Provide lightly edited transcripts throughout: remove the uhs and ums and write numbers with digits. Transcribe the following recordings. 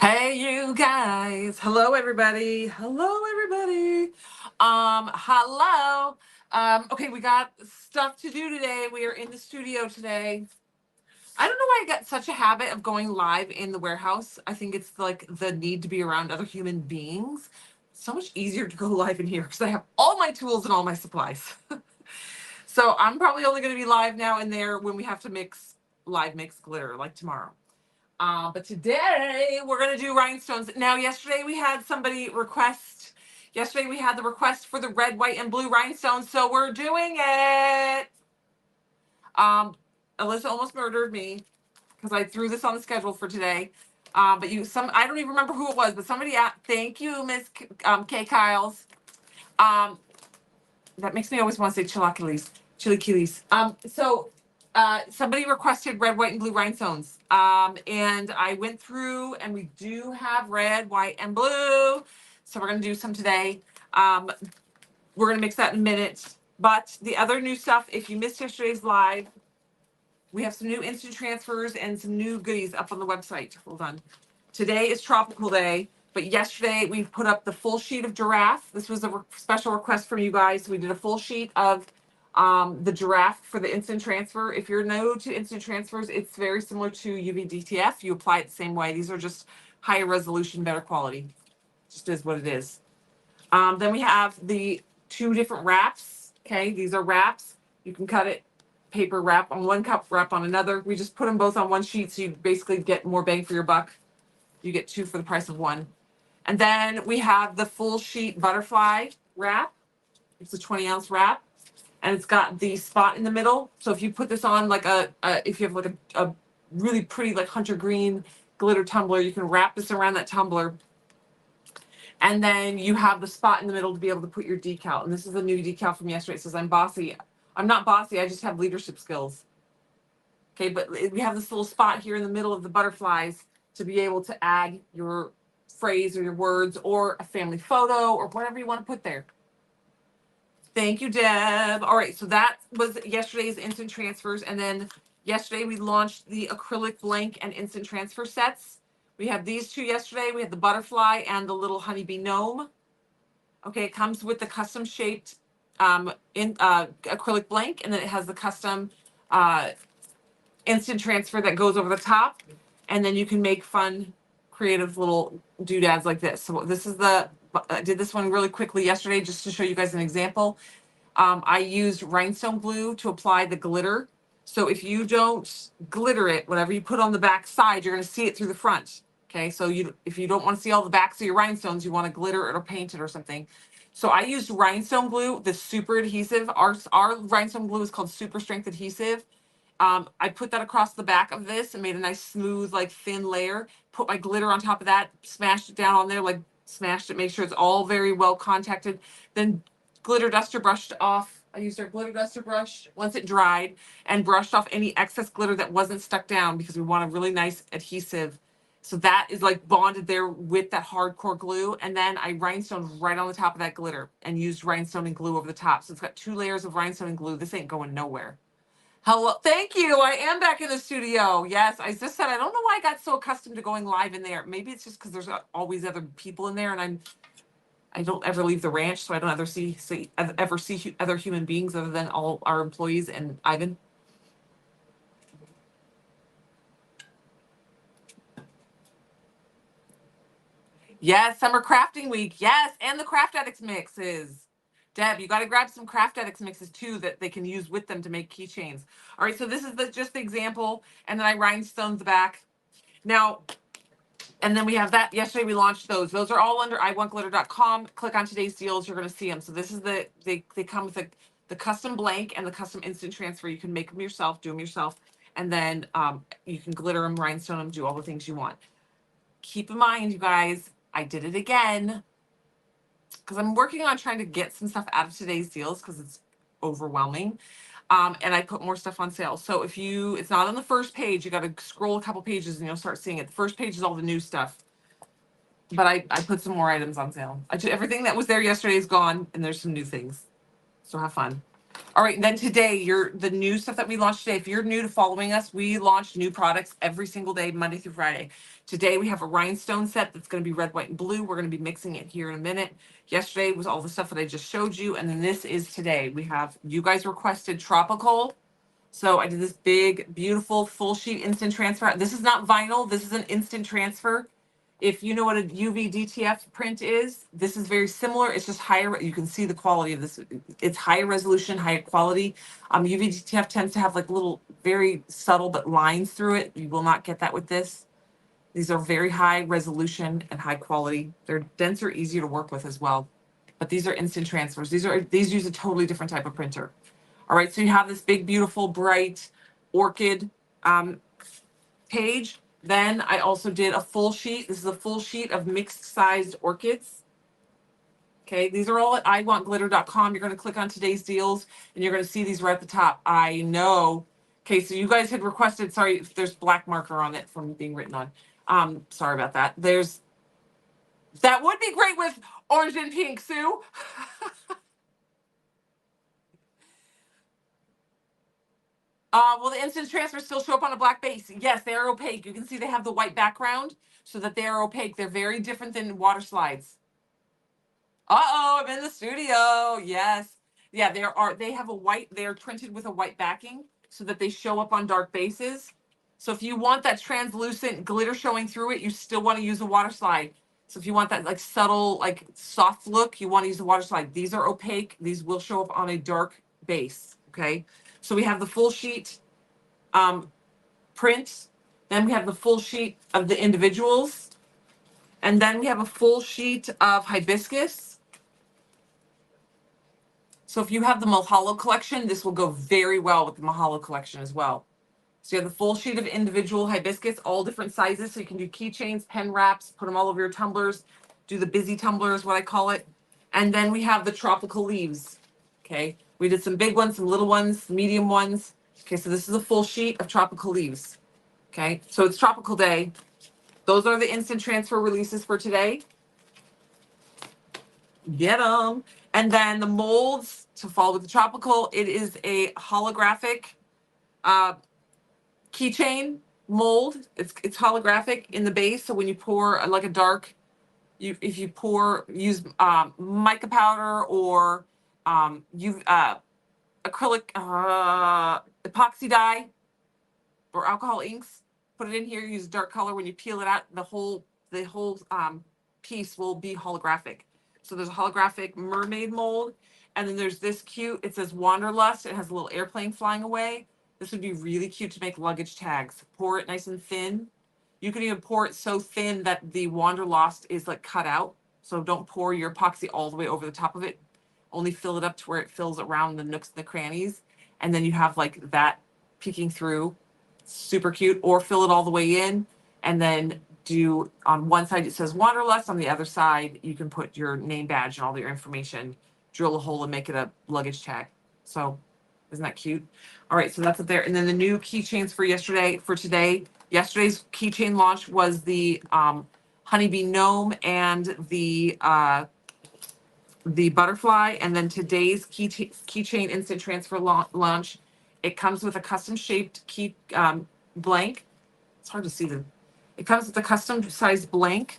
Hey, you guys. Hello, everybody. Hello, everybody. Hello. Okay, we got stuff to do today. We are in the studio today. I don't know why I got such a habit of going live in the warehouse. I think it's like the need to be around other human beings. So much easier to go live in here because I have all my tools and all my supplies. So I'm probably only going to be live now and there when we have to live mix glitter, like tomorrow. But today we're gonna do rhinestones. Now, yesterday we had somebody request. Yesterday we had the request for the red, white, and blue rhinestones, so we're doing it. Um, Alyssa almost murdered me because I threw this on the schedule for today. But I don't even remember who it was, but somebody thank you, Miss K Kyles. Um, that makes me always want to say chilaquiles. Somebody requested red, white, and blue rhinestones. And I went through, and we do have red, white, and blue. So we're gonna do some today. We're gonna mix that in a minute. But the other new stuff, if you missed yesterday's live, we have some new instant transfers and some new goodies up on the website. Hold on. Today is Tropical Day, but yesterday we put up the full sheet of giraffe. This was a special request from you guys. So we did a full sheet of the giraffe for the instant transfer. If you're new to instant transfers, it's very similar to UV-DTF. You apply it the same way. These are just higher resolution, better quality. Just is what it is. Then we have the two different wraps. Okay, these are wraps. You can cut it paper wrap on one cup, wrap on another. We just put them both on one sheet, so you basically get more bang for your buck. You get two for the price of one. And then we have the full sheet butterfly wrap. It's a 20-ounce wrap, and it's got the spot in the middle. So if you put this on like if you have like a really pretty like hunter green glitter tumbler, you can wrap this around that tumbler. And then you have the spot in the middle to be able to put your decal. And this is a new decal from yesterday. It says, I'm bossy. I'm not bossy. I just have leadership skills. Okay, but we have this little spot here in the middle of the butterflies to be able to add your phrase or your words or a family photo or whatever you want to put there. Thank you, Deb. All right, so that was yesterday's instant transfers. And then yesterday we launched the acrylic blank and instant transfer sets. We have these two yesterday. We had the butterfly and the little honeybee gnome. Okay, it comes with the custom shaped acrylic blank, and then it has the custom instant transfer that goes over the top, and then you can make fun, creative little doodads like this. So this is I did this one really quickly yesterday just to show you guys an example. I used rhinestone glue to apply the glitter. So if you don't glitter it, whatever you put on the back side, you're going to see it through the front. Okay, so if you don't want to see all the backs of your rhinestones, you want to glitter it or paint it or something. So I used rhinestone glue, the super adhesive. Our rhinestone glue is called super strength adhesive. I put that across the back of this and made a nice smooth, like thin layer. Put my glitter on top of that, smashed it down on there, like smashed it, make sure it's all very well contacted. Then glitter duster brushed off. I used our glitter duster brush once it dried and brushed off any excess glitter that wasn't stuck down because we want a really nice adhesive. So that is like bonded there with that hardcore glue. And then I rhinestoned right on the top of that glitter and used rhinestone and glue over the top. So it's got 2 layers of rhinestone and glue. This ain't going nowhere. Hello, thank you. I am back in the studio. Yes, I just said I don't know why I got so accustomed to going live in there. Maybe it's just because there's always other people in there, and I don't ever leave the ranch, so I don't ever see other human beings other than all our employees and Ivan. Yes, summer crafting week. Yes, and the Craft Addicts mixes. Deb, you got to grab some Craft Addicts mixes too that they can use with them to make keychains. All right, so this is just the example, and then I rhinestones the back. Now, and then we have that. Yesterday we launched those. Those are all under iwantglitter.com. Click on today's deals. You're going to see them. So this is they come with the custom blank and the custom instant transfer. You can make them yourself, do them yourself, and then you can glitter them, rhinestone them, do all the things you want. Keep in mind, you guys, I did it again because I'm working on trying to get some stuff out of today's deals because it's overwhelming. And I put more stuff on sale. So it's not on the first page, you got to scroll a couple pages and you'll start seeing it. The first page is all the new stuff. But I put some more items on sale. Everything that was there yesterday is gone, and there's some new things. So have fun. All right, and then today, the new stuff that we launched today. If you're new to following us, we launch new products every single day, Monday through Friday. Today we have a rhinestone set that's going to be red, white, and blue. We're going to be mixing it here in a minute. Yesterday was all the stuff that I just showed you, and then this is today. We have, you guys requested tropical. So I did this big, beautiful full sheet instant transfer. This is not vinyl. This is an instant transfer. If you know what a UV DTF print is, this is very similar. It's just higher. You can see the quality of this. It's higher resolution, higher quality. UV DTF tends to have like little, very subtle but lines through it. You will not get that with this. These are very high resolution and high quality. They're denser, easier to work with as well. But these are instant transfers. These use a totally different type of printer. All right, so you have this big, beautiful, bright orchid page. Then I also did a full sheet. This is a full sheet of mixed sized orchids. Okay, these are all at iwantglitter.com. You're going to click on today's deals and you're going to see these right at the top. I know. Okay, so you guys had requested, sorry if there's black marker on it from being written on. Sorry about that. That would be great with orange and pink, Sue. Will the instant transfers still show up on a black base? Yes, they are opaque. You can see they have the white background so that they are opaque. They're very different than water slides. Uh-oh, I'm in the studio. Yes. Yeah, they have a white, they're printed with a white backing so that they show up on dark bases. So if you want that translucent glitter showing through it, you still want to use a water slide. So if you want that like subtle, like soft look, you want to use the water slide. These are opaque. These will show up on a dark base. Okay. So we have the full sheet prints. Then we have the full sheet of the individuals. And then we have a full sheet of hibiscus. So if you have the Mahalo collection, this will go very well with the Mahalo collection as well. So you have the full sheet of individual hibiscus, all different sizes. So you can do keychains, pen wraps, put them all over your tumblers, do the busy tumbler is what I call it. And then we have the tropical leaves. Okay. We did some big ones, some little ones, medium ones. Okay. So this is a full sheet of tropical leaves. Okay. So it's tropical day. Those are the instant transfer releases for today. Get them. And then the molds to follow with the tropical, it is a holographic keychain mold. It's holographic in the base. So when you pour like a dark, if you use mica powder or you acrylic epoxy dye or alcohol inks, put it in here. Use a dark color. When you peel it out, the whole piece will be holographic. So there's a holographic mermaid mold, and then there's this cute. It says Wanderlust. It has a little airplane flying away. This would be really cute to make luggage tags. Pour it nice and thin. You can even pour it so thin that the Wanderlust is like cut out. So don't pour your epoxy all the way over the top of it. Only fill it up to where it fills around the nooks and the crannies. And then you have like that peeking through. Super cute. Or fill it all the way in and then do on one side it says Wanderlust, on the other side you can put your name badge and all your information, drill a hole and make it a luggage tag. So isn't that cute? All right, so that's up there. And then the new keychains for today. Yesterday's keychain launch was the honeybee gnome and the butterfly. And then today's keychain instant transfer launch, it comes with a custom shaped key blank. It's hard to see it comes with a custom sized blank,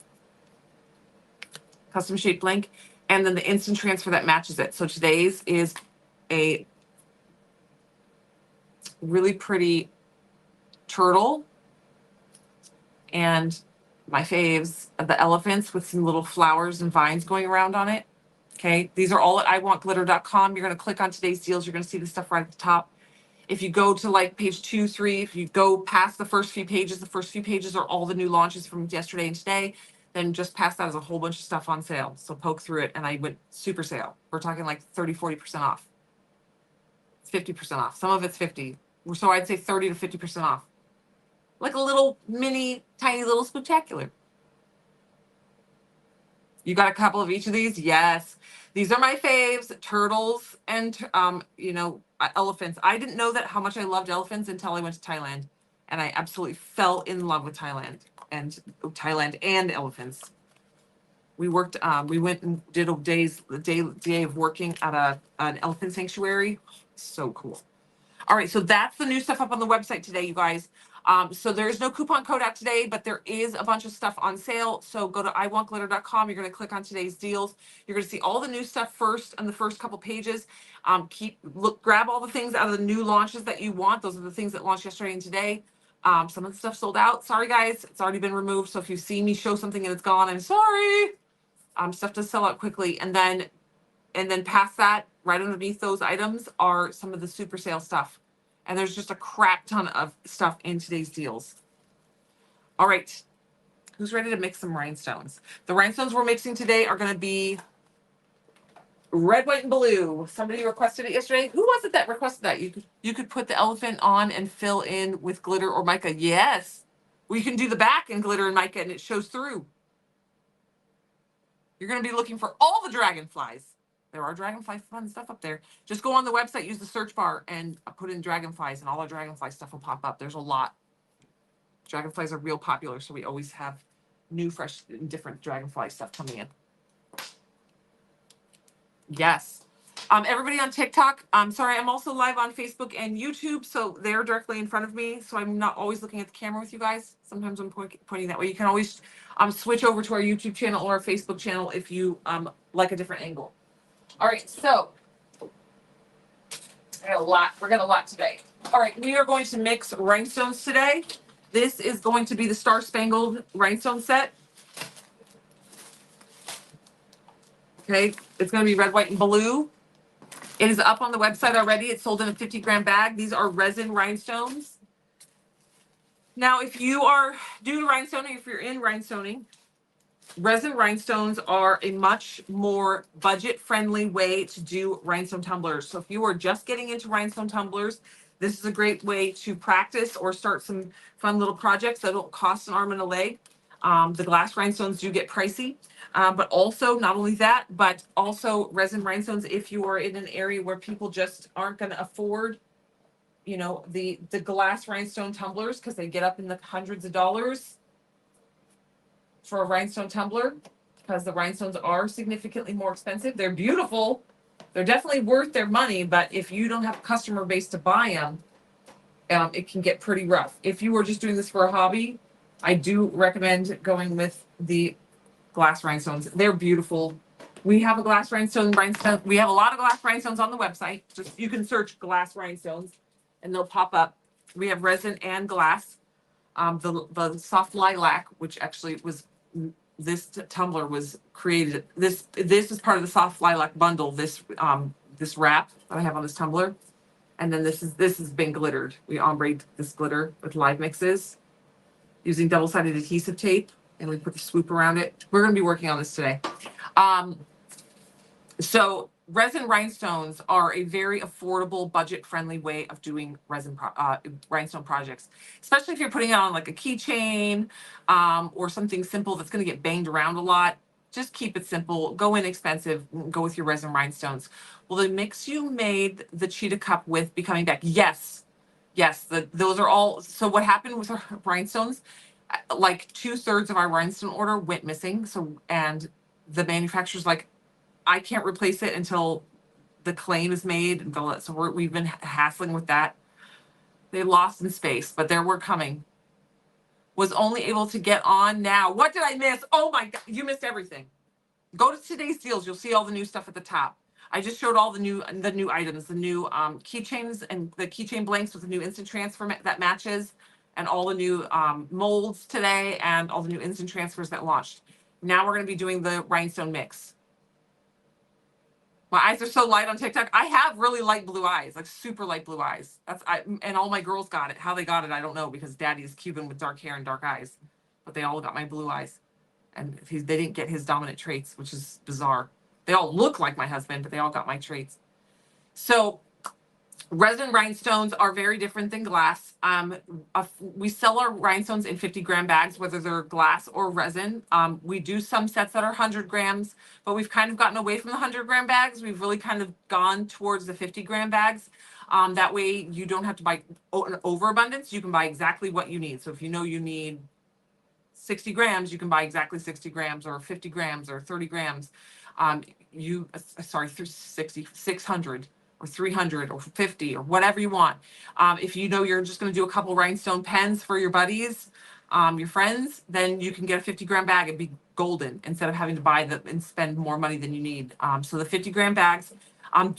custom shaped blank, and then the instant transfer that matches it. So today's is a really pretty turtle and my faves, the elephants with some little flowers and vines going around on it. Okay, these are all at iwantglitter.com. You're going to click on today's deals. You're going to see the stuff right at the top. If you go to like page 2, 3, if you go past the first few pages are all the new launches from yesterday and today. Then just past that is a whole bunch of stuff on sale. So poke through it. And I went super sale. We're talking like 30, 40% off. It's 50% off. Some of it's 50. So I'd say 30 to 50% off. Like a little mini, tiny little spectacular. You got a couple of each of these? Yes. These are my faves, turtles and, elephants. I didn't know that how much I loved elephants until I went to Thailand. And I absolutely fell in love with Thailand and elephants. We went and did a day of working at an elephant sanctuary. So cool. All right, so that's the new stuff up on the website today, you guys. So there's no coupon code out today, but there is a bunch of stuff on sale. So go to iwantglitter.com. You're going to click on today's deals. You're going to see all the new stuff first on the first couple pages. Grab all the things out of the new launches that you want. Those are the things that launched yesterday and today. Some of the stuff sold out. Sorry, guys, it's already been removed. So if you see me show something and it's gone, I'm sorry. Stuff does sell out quickly, and then past that, right underneath those items are some of the super sale stuff. And there's just a crap ton of stuff in today's deals. All right. Who's ready to mix some rhinestones? The rhinestones we're mixing today are going to be red, white, and blue. Somebody requested it yesterday. Who was it that requested that? You could put the elephant on and fill in with glitter or mica. Yes. We can do the back in glitter and mica and it shows through. You're going to be looking for all the dragonflies. There are dragonfly fun stuff up there. Just go on the website, use the search bar, and put in dragonflies, and all our dragonfly stuff will pop up. There's a lot. Dragonflies are real popular, so we always have new, fresh, different dragonfly stuff coming in. Yes. Everybody on TikTok, I'm sorry, I'm also live on Facebook and YouTube, so they're directly in front of me, so I'm not always looking at the camera with you guys. Sometimes I'm pointing that way. You can always switch over to our YouTube channel or our Facebook channel if you like a different angle. All right, so I got a lot. We're got a lot today. All right, we are going to mix rhinestones today. This is going to be the Star Spangled Rhinestone set. Okay, it's going to be red, white, and blue. It is up on the website already. It's sold in a 50-gram bag. These are resin rhinestones. Now, if you are doing rhinestoning, if you're in rhinestoning, resin rhinestones are a much more budget-friendly way to do rhinestone tumblers. So if you are just getting into rhinestone tumblers, this is a great way to practice or start some fun little projects that don't cost an arm and a leg. The glass rhinestones do get pricey, but also not only that, but also resin rhinestones if you are in an area where people just aren't going to afford, you know, the glass rhinestone tumblers because they get up in the hundreds of dollars for a rhinestone tumbler, because the rhinestones are significantly more expensive. They're beautiful. They're definitely worth their money, but if you don't have a customer base to buy them, it can get pretty rough. If you were just doing this for a hobby, I do recommend going with the glass rhinestones. They're beautiful. We have a glass rhinestone. We have a lot of glass rhinestones on the website. Just you can search glass rhinestones and they'll pop up. We have resin and glass. The soft lilac, which actually was this tumbler was created. This is part of the soft lilac bundle. This wrap that I have on this tumbler, and then this has been glittered. We ombre this glitter with live mixes using double-sided adhesive tape, and we put the swoop around it. We're going to be working on this today. So resin rhinestones are a very affordable, budget-friendly way of doing rhinestone projects, especially if you're putting it on like a keychain or something simple that's going to get banged around a lot. Just keep it simple. Go inexpensive. Go with your resin rhinestones. Well, the mix you made the cheetah cup with be coming back. Yes. Those are all. So what happened with our rhinestones? Like 2/3 of our rhinestone order went missing. So, and the manufacturer's like, I can't replace it until the claim is made. So we've been hassling with that. They lost in space, but there we're coming. Was only able to get on now. What did I miss? Oh my God, you missed everything. Go to today's deals. You'll see all the new stuff at the top. I just showed all the new items, the new keychains and the keychain blanks with the new instant transfer that matches, and all the new molds today, and all the new instant transfers that launched. Now we're going to be doing the rhinestone mix. My eyes are so light on TikTok. I have really light blue eyes, like super light blue eyes. And all my girls got it. How they got it, I don't know, because Daddy is Cuban with dark hair and dark eyes, but they all got my blue eyes, and they didn't get his dominant traits, which is bizarre. They all look like my husband, but they all got my traits. So resin rhinestones are very different than glass. We sell our rhinestones in 50-gram bags, whether they're glass or resin. We do some sets that are 100 grams, but we've kind of gotten away from the 100-gram bags. We've really kind of gone towards the 50-gram bags. That way you don't have to buy an overabundance. You can buy exactly what you need. So if you know you need 60 grams, you can buy exactly 60 grams or 50 grams or 30 grams. 600 or or 300 or 50 or whatever you want. If you know you're just going to do a couple rhinestone pens for your buddies, your friends, then you can get a 50-gram bag and be golden instead of having to buy them and spend more money than you need. So the 50-gram bags.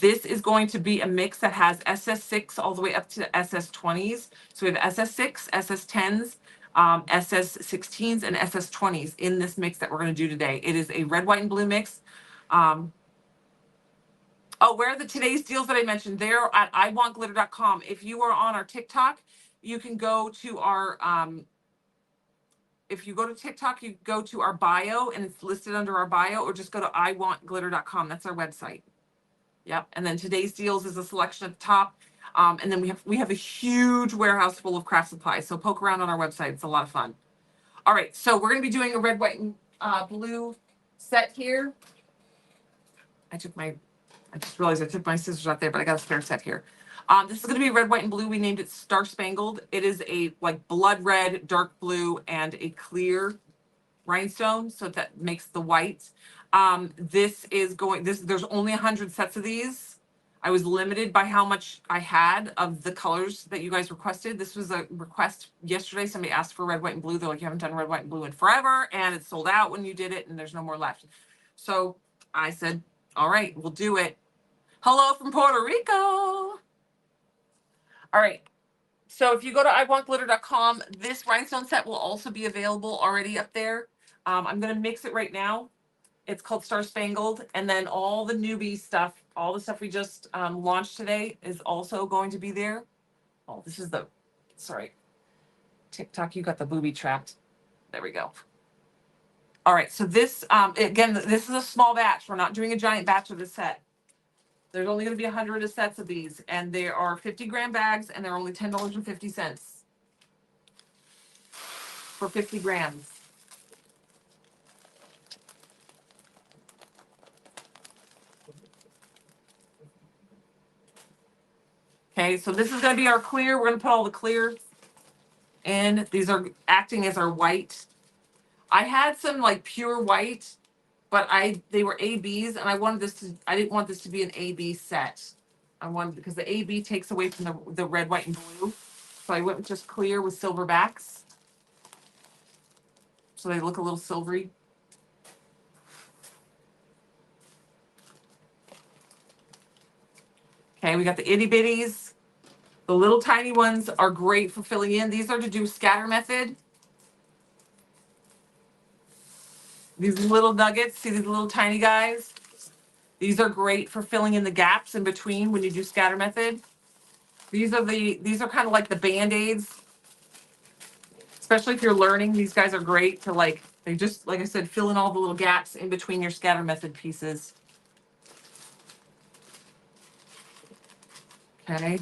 This is going to be a mix that has SS6 all the way up to SS20s. So we have SS6, SS10s, SS16s, and SS20s in this mix that we're going to do today. It is a red, white, and blue mix. Where are the today's deals that I mentioned? They're at iwantglitter.com. If you are on our TikTok, you can go to our if you go to TikTok, you go to our bio and it's listed under our bio, or just go to iwantglitter.com. That's our website. Yep. And then today's deals is a selection at the top. And then we have a huge warehouse full of craft supplies. So poke around on our website. It's a lot of fun. All right. So we're going to be doing a red, white, and blue set here. I just realized I took my scissors out there, but I got a spare set here. This is going to be red, white, and blue. We named it Star Spangled. It is a like blood red, dark blue, and a clear rhinestone, so that makes the white. There's only 100 sets of these. I was limited by how much I had of the colors that you guys requested. This was a request yesterday. Somebody asked for red, white, and blue. They're like, you haven't done red, white, and blue in forever, and it's sold out when you did it, and there's no more left. So I said, all right, we'll do it. Hello from Puerto Rico. All right. So if you go to iwantglitter.com, this rhinestone set will also be available already up there. I'm going to mix it right now. It's called Star Spangled. And then all the newbie stuff, all the stuff we just launched today is also going to be there. Oh, this is sorry. TikTok, you got the booby trapped. There we go. All right. So this, again, this is a small batch. We're not doing a giant batch of the set. There's only going to be 100 sets of these, and there are 50-gram bags, and they're only $10.50 for 50 grams. Okay, so this is going to be our clear. We're going to put all the clear in. These are acting as our white. I had some like pure white, but they were ABs, and I didn't want this to be an AB set. I wanted, because the AB takes away from the red, white, and blue. So I went with just clear with silver backs. So they look a little silvery. Okay, we got the itty bitties. The little tiny ones are great for filling in. These are to do scatter method. These little nuggets, see these little tiny guys? These are great for filling in the gaps in between when you do scatter method. These are kind of like the Band-Aids. Especially if you're learning, these guys are great to they just, like I said, fill in all the little gaps in between your scatter method pieces. Okay.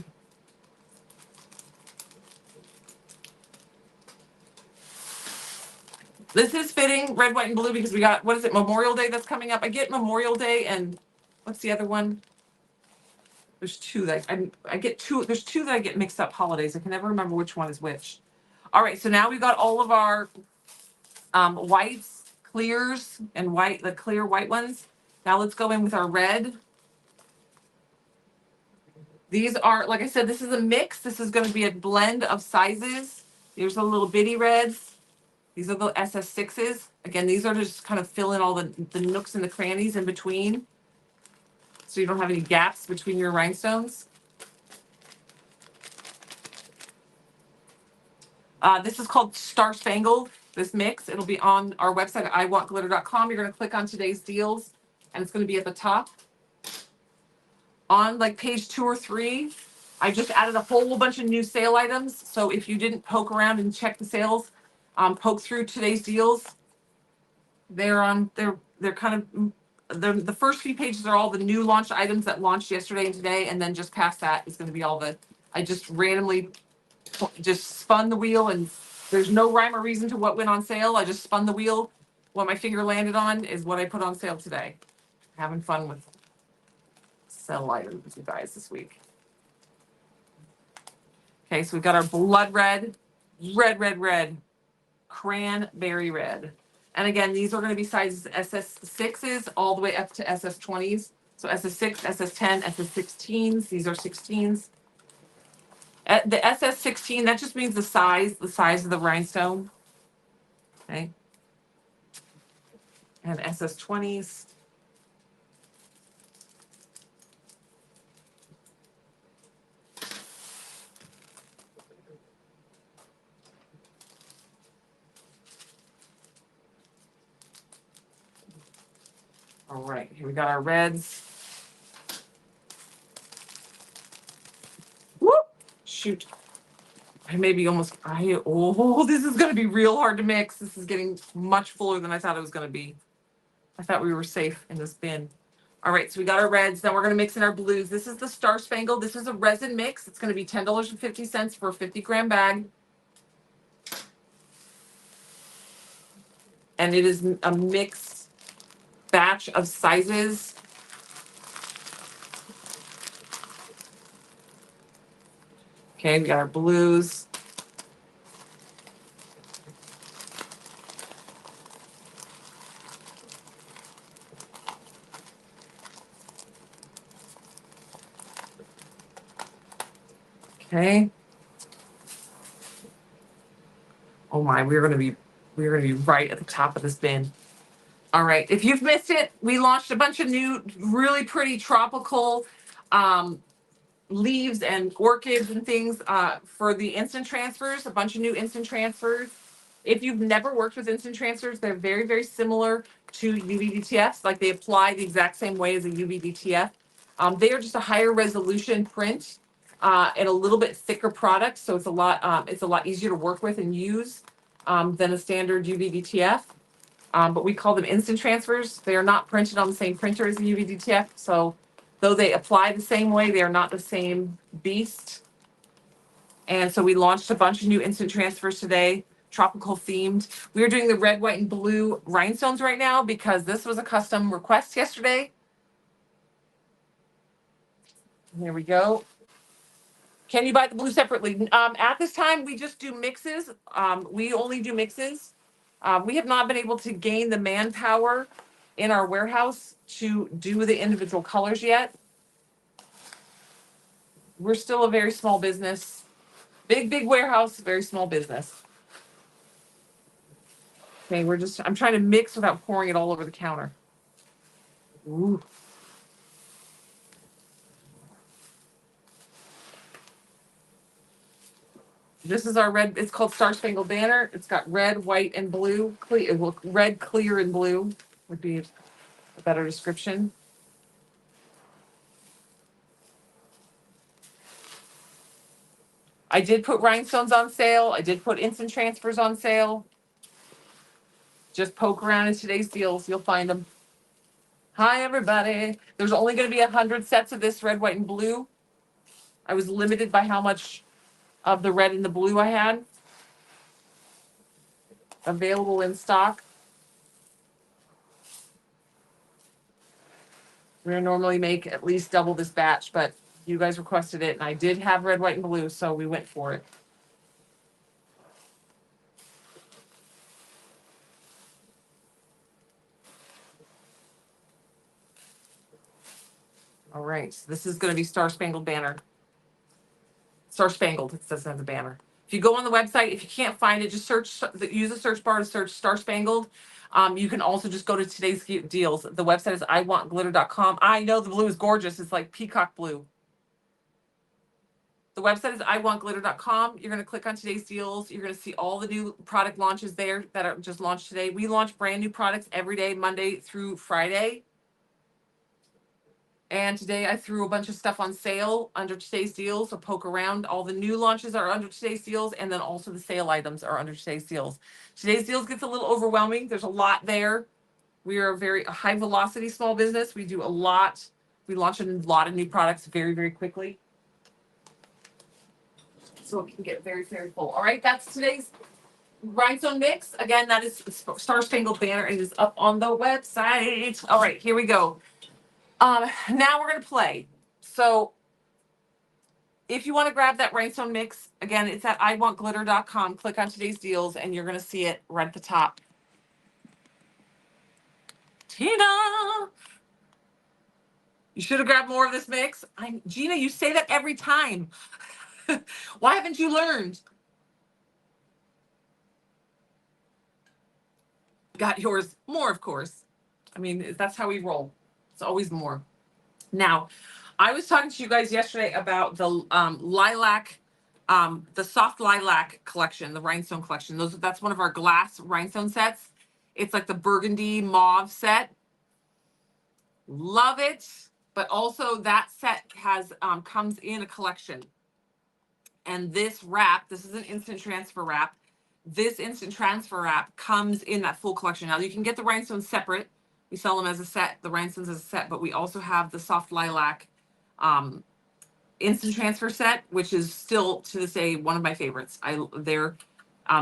This is fitting red, white, and blue because we got, what is it, Memorial Day that's coming up. I get Memorial Day and what's the other one? There's two that I get two. There's two that I get mixed up holidays. I can never remember which one is which. All right, so now we got all of our whites, clears, and the clear white ones. Now let's go in with our red. These are, like I said, this is a mix. This is going to be a blend of sizes. Here's the little bitty reds. These are the SS6s. Again, these are just kind of fill in all the nooks and the crannies in between, so you don't have any gaps between your rhinestones. This is called Star Spangled, this mix. It'll be on our website at iwantglitter.com. You're going to click on today's deals, and it's going to be at the top. On like page 2 or 3, I just added a whole bunch of new sale items. So if you didn't poke around and check the sales, poke through today's deals. They're kind of, the first few pages are all the new launch items that launched yesterday and today, and then just past that is going to be all I just randomly just spun the wheel, and there's no rhyme or reason to what went on sale. I just spun the wheel. What my finger landed on is what I put on sale today. Having fun with sell items with you guys this week. Okay, so we've got our blood red, cranberry red. And again, these are going to be sizes SS6s all the way up to SS20s. So SS6, SS10, SS16s. These are 16s. The SS16, that just means the size of the rhinestone. Okay. And SS20s. All right, here we got our reds. Whoop! Shoot. I maybe almost, this is gonna be real hard to mix. This is getting much fuller than I thought it was gonna be. I thought we were safe in this bin. All right, so we got our reds. Then we're gonna mix in our blues. This is the Star Spangled. This is a resin mix. It's gonna be $10.50 for a 50-gram bag. And it is a mixed batch of sizes. Okay, we got our blues. Okay. Oh my, we're gonna be right at the top of this bin. All right, if you've missed it, we launched a bunch of new, really pretty tropical leaves and orchids and things for the instant transfers, a bunch of new instant transfers. If you've never worked with instant transfers, they're very, very similar to UV-DTFs. Like they apply the exact same way as a UV-DTF. They are just a higher resolution print and a little bit thicker product, so it's a lot easier to work with and use than a standard UV-DTF. But we call them instant transfers. They are not printed on the same printer as a UV-DTF, so though they apply the same way, they are not the same beast. And so we launched a bunch of new instant transfers today, tropical themed. We are doing the red, white, and blue rhinestones right now because this was a custom request yesterday. Here we go. Can you buy the blue separately? At this time, we just do mixes. We only do mixes. We have not been able to gain the manpower in our warehouse to do the individual colors yet. We're still a very small business. Big warehouse, very small business. Okay, I'm trying to mix without pouring it all over the counter. Ooh. This is our red, it's called Star Spangled Banner. It's got red, white, and blue. Red, clear, and blue would be a better description. I did put rhinestones on sale. I did put instant transfers on sale. Just poke around in today's deals. You'll find them. Hi, everybody. There's only going to be 100 sets of this red, white, and blue. I was limited by how much of the red and the blue I had available in stock. We're gonna normally make at least double this batch, but you guys requested it, and I did have red, white, and blue, so we went for it. All right, so this is gonna be Star Spangled Banner. Star Spangled, it doesn't have the banner. If you go on the website, if you can't find it, just use the search bar to search Star Spangled. You can also just go to today's deals. The website is iwantglitter.com. I know the blue is gorgeous. It's like peacock blue. The website is iwantglitter.com. You're going to click on today's deals. You're going to see all the new product launches there that are just launched today. We launch brand new products every day, Monday through Friday. And today I threw a bunch of stuff on sale under today's deals, so poke around. All the new launches are under today's deals, and then also the sale items are under today's deals. Today's deals gets a little overwhelming. There's a lot there. We are a very high velocity small business. We do a lot. We launch a lot of new products very, very quickly. So it can get very, very full. All right, that's today's rhinestone mix. Again, that is Star Spangled Banner. It is up on the website. All right, here we go. Now we're gonna play. So if you want to grab that rhinestone mix, again, it's at iwantglitter.com. Click on today's deals and you're gonna see it right at the top. Tina! You should have grabbed more of this mix. Gina, you say that every time. Why haven't you learned? Got yours. More, of course. I mean, that's how we roll. It's always more. Now, I was talking to you guys yesterday about the lilac, the soft lilac collection, the rhinestone collection. That's one of our glass rhinestone sets. It's like the burgundy mauve set. Love it. But also that set has comes in a collection. And this wrap, this is an instant transfer wrap. This instant transfer wrap comes in that full collection. Now you can get the rhinestones separate. We sell them as a set, the rhinestones as a set, but we also have the soft lilac instant transfer set, which is still to this day one of my favorites.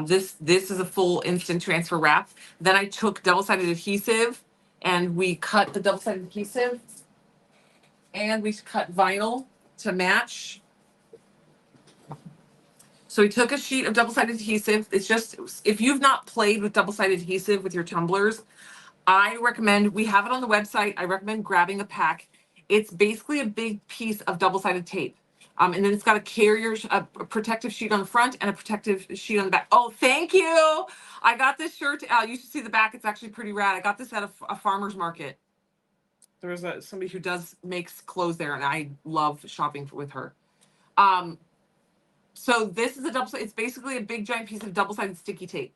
This is a full instant transfer wrap. Then I took double-sided adhesive and we cut the double-sided adhesive and we cut vinyl to match. So we took a sheet of double-sided adhesive. It's just, if you've not played with double-sided adhesive with your tumblers, I recommend, we have it on the website. I recommend grabbing a pack. It's basically a big piece of double-sided tape. And then it's got a protective sheet on the front and a protective sheet on the back. Oh, thank you. I got this shirt. You should see the back. It's actually pretty rad. I got this at a farmer's market. There's somebody who makes clothes there, and I love shopping with her. So this is it's basically a big giant piece of double-sided sticky tape.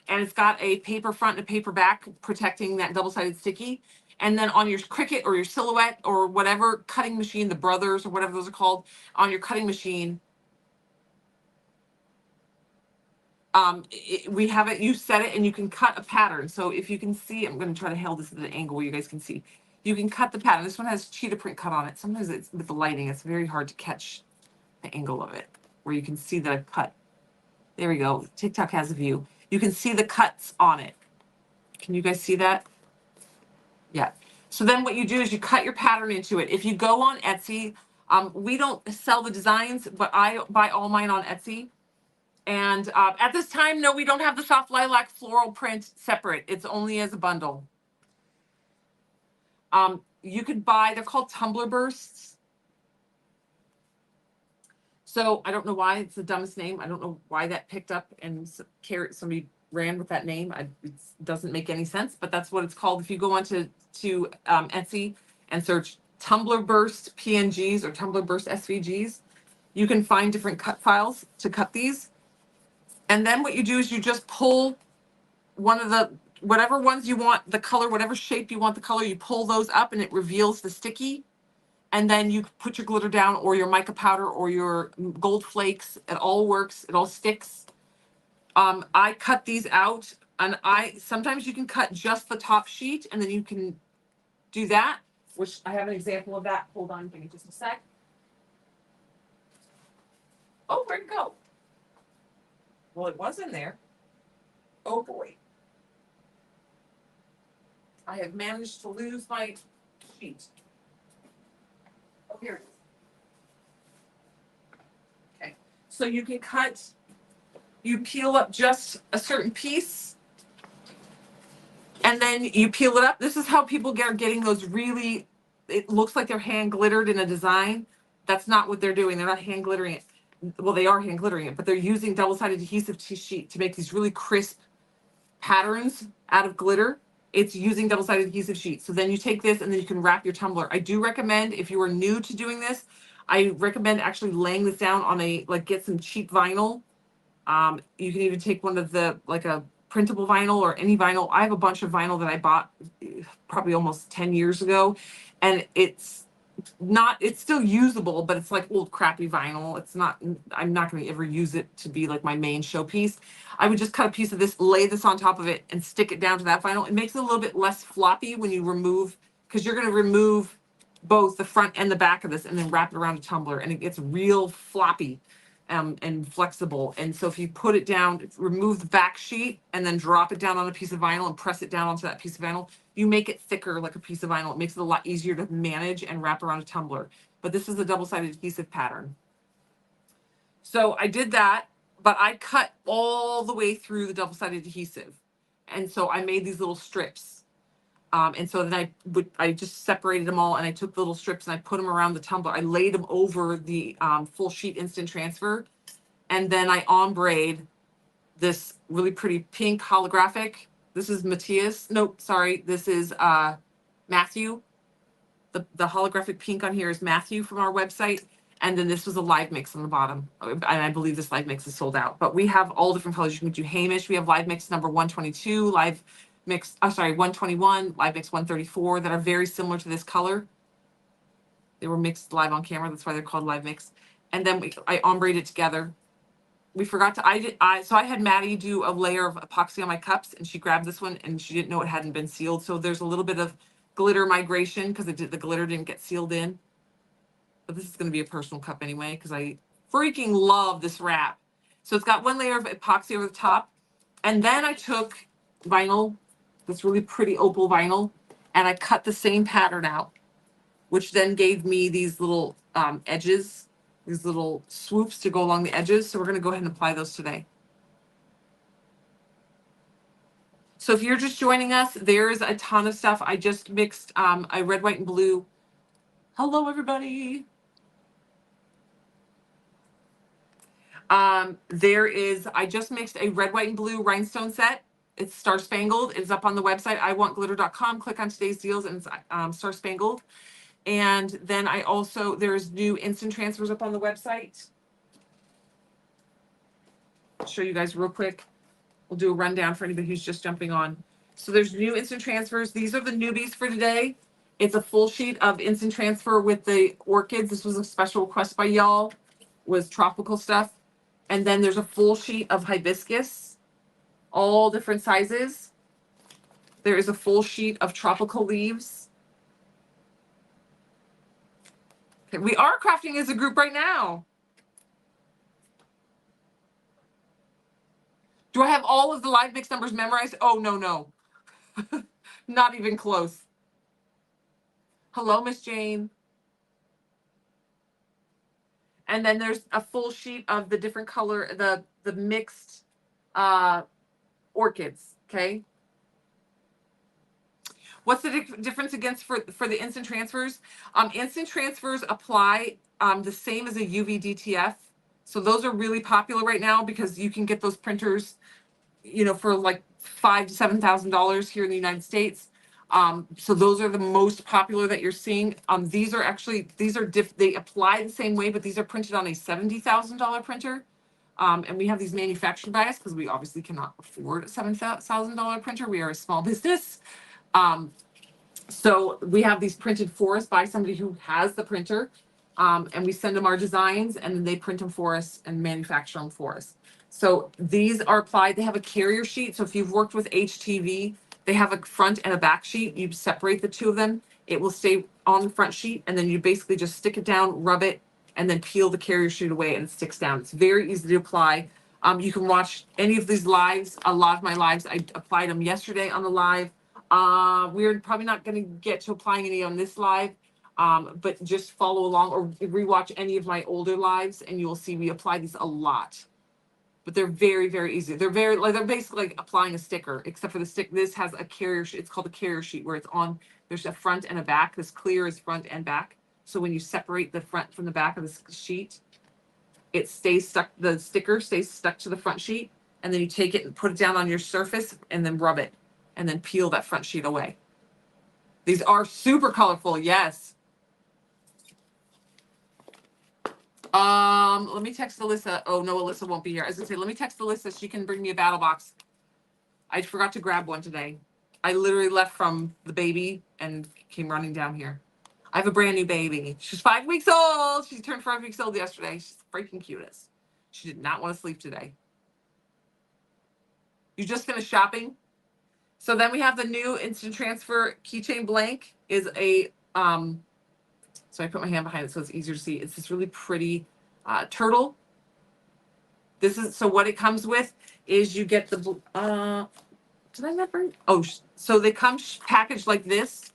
And it's got a paper front and a paper back protecting that double-sided sticky. And then on your Cricut or your Silhouette or whatever cutting machine, the Brothers or whatever those are called, on your cutting machine, we have it, you set it and you can cut a pattern. So if you can see, I'm going to try to hold this at an angle where you guys can see. You can cut the pattern. This one has cheetah print cut on it. Sometimes it's with the lighting, it's very hard to catch the angle of it, where you can see that I've cut. There we go. TikTok has a view. You can see the cuts on it. Can you guys see that? Yeah. So then what you do is you cut your pattern into it. If you go on Etsy, we don't sell the designs, but I buy all mine on Etsy. And at this time, no, we don't have the soft lilac floral print separate. It's only as a bundle. You could buy, they're called tumbler bursts. So I don't know why it's the dumbest name. I don't know why that picked up and somebody ran with that name. It doesn't make any sense, but that's what it's called. If you go onto Etsy and search Tumbler Burst PNGs or Tumbler Burst SVGs, you can find different cut files to cut these. And then what you do is you just pull one of the, whatever ones you want, the color, whatever shape you want the color, you pull those up and it reveals the sticky. And then you put your glitter down or your mica powder or your gold flakes. It all works. It all sticks. I cut these out, and sometimes you can cut just the top sheet and then you can do that, which I have an example of that. Hold on, give me just a sec. Oh, where'd it go? Well, it was in there. Oh boy. I have managed to lose my sheet. Oh, here it is. Okay, so you can cut, you peel up just a certain piece and then you peel it up. This is how people getting those really, it looks like they're hand glittered in a design. That's not what they're doing. They're not hand glittering it. Well, they are hand glittering it, but they're using double-sided adhesive sheet to make these really crisp patterns out of glitter. It's using double-sided adhesive sheet. So then you take this and then you can wrap your tumbler. I do recommend, if you are new to doing this, I recommend actually laying this down on get some cheap vinyl. You can even take one of the, like a printable vinyl or any vinyl. I have a bunch of vinyl that I bought probably almost 10 years ago, and it's still usable, but it's like old crappy vinyl. I'm not going to ever use it to be like my main showpiece. I would just cut a piece of this, lay this on top of it and stick it down to that vinyl. It makes it a little bit less floppy when you remove, because you're going to remove both the front and the back of this and then wrap it around a tumbler, and it gets real floppy and flexible. And so if you put it down, remove the back sheet and then drop it down on a piece of vinyl and press it down onto that piece of vinyl, you make it thicker like a piece of vinyl. It makes it a lot easier to manage and wrap around a tumbler. But this is a double-sided adhesive pattern. So I did that, but I cut all the way through the double-sided adhesive. And so I made these little strips. And so then I just separated them all and I took the little strips and I put them around the tumbler. I laid them over the full sheet instant transfer. And then I ombre'd this really pretty pink holographic. This is Matthias. Nope, sorry. This is Matthew. The holographic pink on here is Matthew from our website. And then this was a live mix on the bottom. And I believe this live mix is sold out. But we have all different colors. You can do Hamish. We have live mix number 122, live mix, 121, live mix 134 that are very similar to this color. They were mixed live on camera. That's why they're called live mix. And then I ombre'd it together. We forgot to, so I had Maddie do a layer of epoxy on my cups and she grabbed this one and she didn't know it hadn't been sealed. So there's a little bit of glitter migration because the glitter didn't get sealed in. But this is going to be a personal cup anyway because I freaking love this wrap. So it's got one layer of epoxy over the top. And then I took vinyl, this really pretty opal vinyl, and I cut the same pattern out, which then gave me these little edges, these little swoops to go along the edges. So we're going to go ahead and apply those today. So if you're just joining us, there's a ton of stuff. I just mixed a red, white, and blue. Hello, everybody. I just mixed a red, white, and blue rhinestone set. It's Star Spangled. It's up on the website, iwantglitter.com. Click on today's deals and it's Star Spangled. And then there's new instant transfers up on the website. I'll show you guys real quick. We'll do a rundown for anybody who's just jumping on. So there's new instant transfers. These are the newbies for today. It's a full sheet of instant transfer with the orchids. This was a special request by y'all, was tropical stuff. And then there's a full sheet of hibiscus, all different sizes. There is a full sheet of tropical leaves. Okay, we are crafting as a group right now. Do I have all of the live mix numbers memorized? Oh, no. Not even close. Hello, Miss Jane. And then there's a full sheet of the different color, the mixed orchids, okay? What's the difference for the instant transfers? Instant transfers apply the same as a UV DTF. So those are really popular right now because you can get those printers, for like $5,000 to $7,000 here in the United States. So those are the most popular that you're seeing. They apply the same way, but these are printed on a $70,000 printer. And we have these manufactured by us because we obviously cannot afford a $7,000 printer. We are a small business. So we have these printed for us by somebody who has the printer. And we send them our designs and then they print them for us and manufacture them for us. So these are applied. They have a carrier sheet. So if you've worked with HTV, they have a front and a back sheet. You separate the two of them. It will stay on the front sheet and then you basically just stick it down, rub it, and then peel the carrier sheet away and it sticks down. It's very easy to apply. You can watch any of these lives. A lot of my lives, I applied them yesterday on the live. We're probably not going to get to applying any on this live, but just follow along or rewatch any of my older lives and you will see we apply these a lot. But they're very, very easy. They're basically like applying a sticker, except for the stick. This has a carrier sheet. It's called a carrier sheet where there's a front and a back. This clear is front and back. So when you separate the front from the back of the sheet, it stays stuck. The sticker stays stuck to the front sheet. And then you take it and put it down on your surface and then rub it and then peel that front sheet away. These are super colorful. Yes. Let me text Alyssa. Oh no, Alyssa won't be here. I was gonna say, let me text Alyssa. She can bring me a battle box. I forgot to grab one today. I literally left from the baby and came running down here. I have a brand new baby. She's 5 weeks old. She turned 5 weeks old yesterday. She's freaking cutest. She did not want to sleep today. You just finished shopping? So then we have the new instant transfer keychain blank is a, so I put my hand behind it so it's easier to see. It's this really pretty turtle. So what it comes with is you get the, did I not bring? Oh, so they come packaged like this,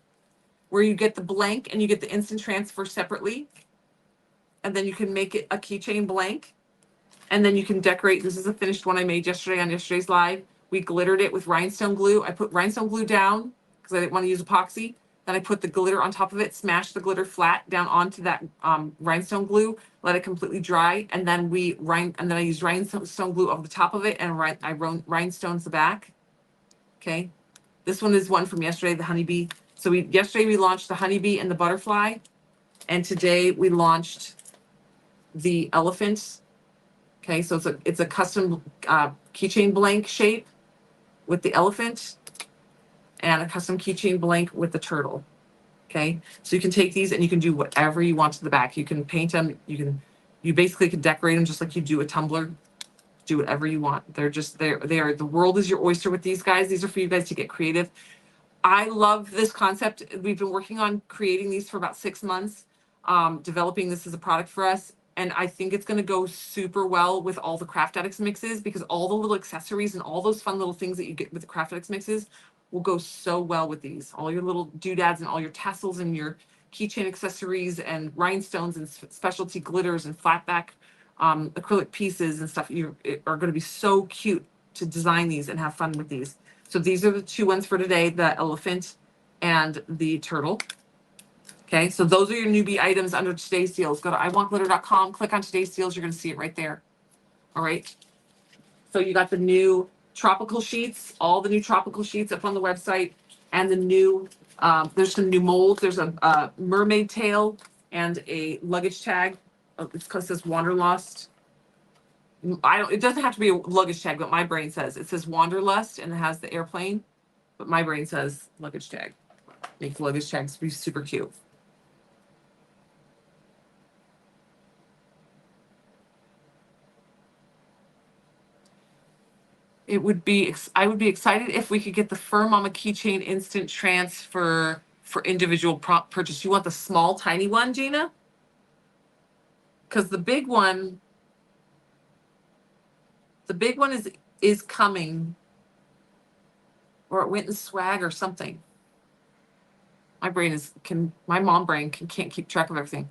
where you get the blank and you get the instant transfer separately. And then you can make it a keychain blank. And then you can decorate. This is a finished one I made yesterday on yesterday's live. We glittered it with rhinestone glue. I put rhinestone glue down because I didn't want to use epoxy. Then I put the glitter on top of it, smashed the glitter flat down onto that rhinestone glue, let it completely dry, and then I used rhinestone glue over the top of it, and rhinestones the back. Okay, this one is one from yesterday, the honeybee. So yesterday we launched the honeybee and the butterfly, and today we launched the elephant. Okay, so it's a custom keychain blank shape with the elephant, and a custom keychain blank with the turtle. Okay, so you can take these and you can do whatever you want to the back. You can paint them. You basically can decorate them just like you do a tumbler. Do whatever you want. They are the world is your oyster with these guys. These are for you guys to get creative. I love this concept. We've been working on creating these for about 6 months, developing this as a product for us. And I think it's going to go super well with all the Craft Addicts mixes, because all the little accessories and all those fun little things that you get with the Craft Addicts mixes will go so well with these. All your little doodads and all your tassels and your keychain accessories and rhinestones and specialty glitters and flatback acrylic pieces and stuff are going to be so cute to design these and have fun with these. So these are the two ones for today, the elephant and the turtle. Okay, so those are your newbie items under today's deals. Go to iwantglitter.com, click on today's deals. You're going to see it right there. All right. So you got the new tropical sheets, all the new tropical sheets up on the website, and the new, there's some new molds. There's a mermaid tail and a luggage tag. It says Wanderlust. It doesn't have to be a luggage tag, but my brain says it says Wanderlust and it has the airplane, but my brain says luggage tag. Make luggage tags be super cute. I would be excited if we could get the Fur Mama keychain instant transfer for individual purchase. You want the small, tiny one, Gina? Because the big one is coming, or it went in swag or something. My mom brain can't keep track of everything.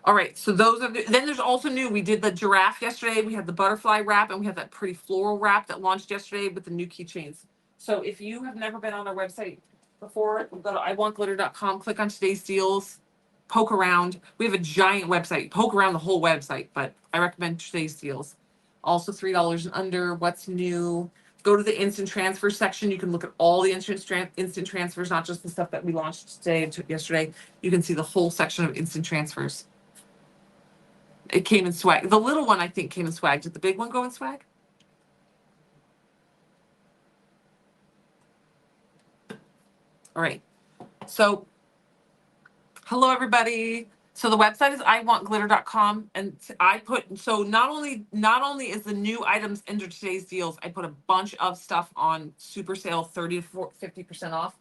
All right, so then there's also new. We did the giraffe yesterday. We had the butterfly wrap, and we had that pretty floral wrap that launched yesterday with the new keychains. So if you have never been on our website before, go to iwantglitter.com, click on today's deals, poke around. We have a giant website. Poke around the whole website, but I recommend today's deals. Also $3 and under. What's new? Go to the instant transfer section. You can look at all the instant transfers, not just the stuff that we launched today and yesterday. You can see the whole section of instant transfers. It came in swag. The little one, I think, came in swag. Did the big one go in swag? All right. So, hello, everybody. So the website is iwantglitter.com, and not only is the new items under today's deals, I put a bunch of stuff on super sale, 30 to 50% off,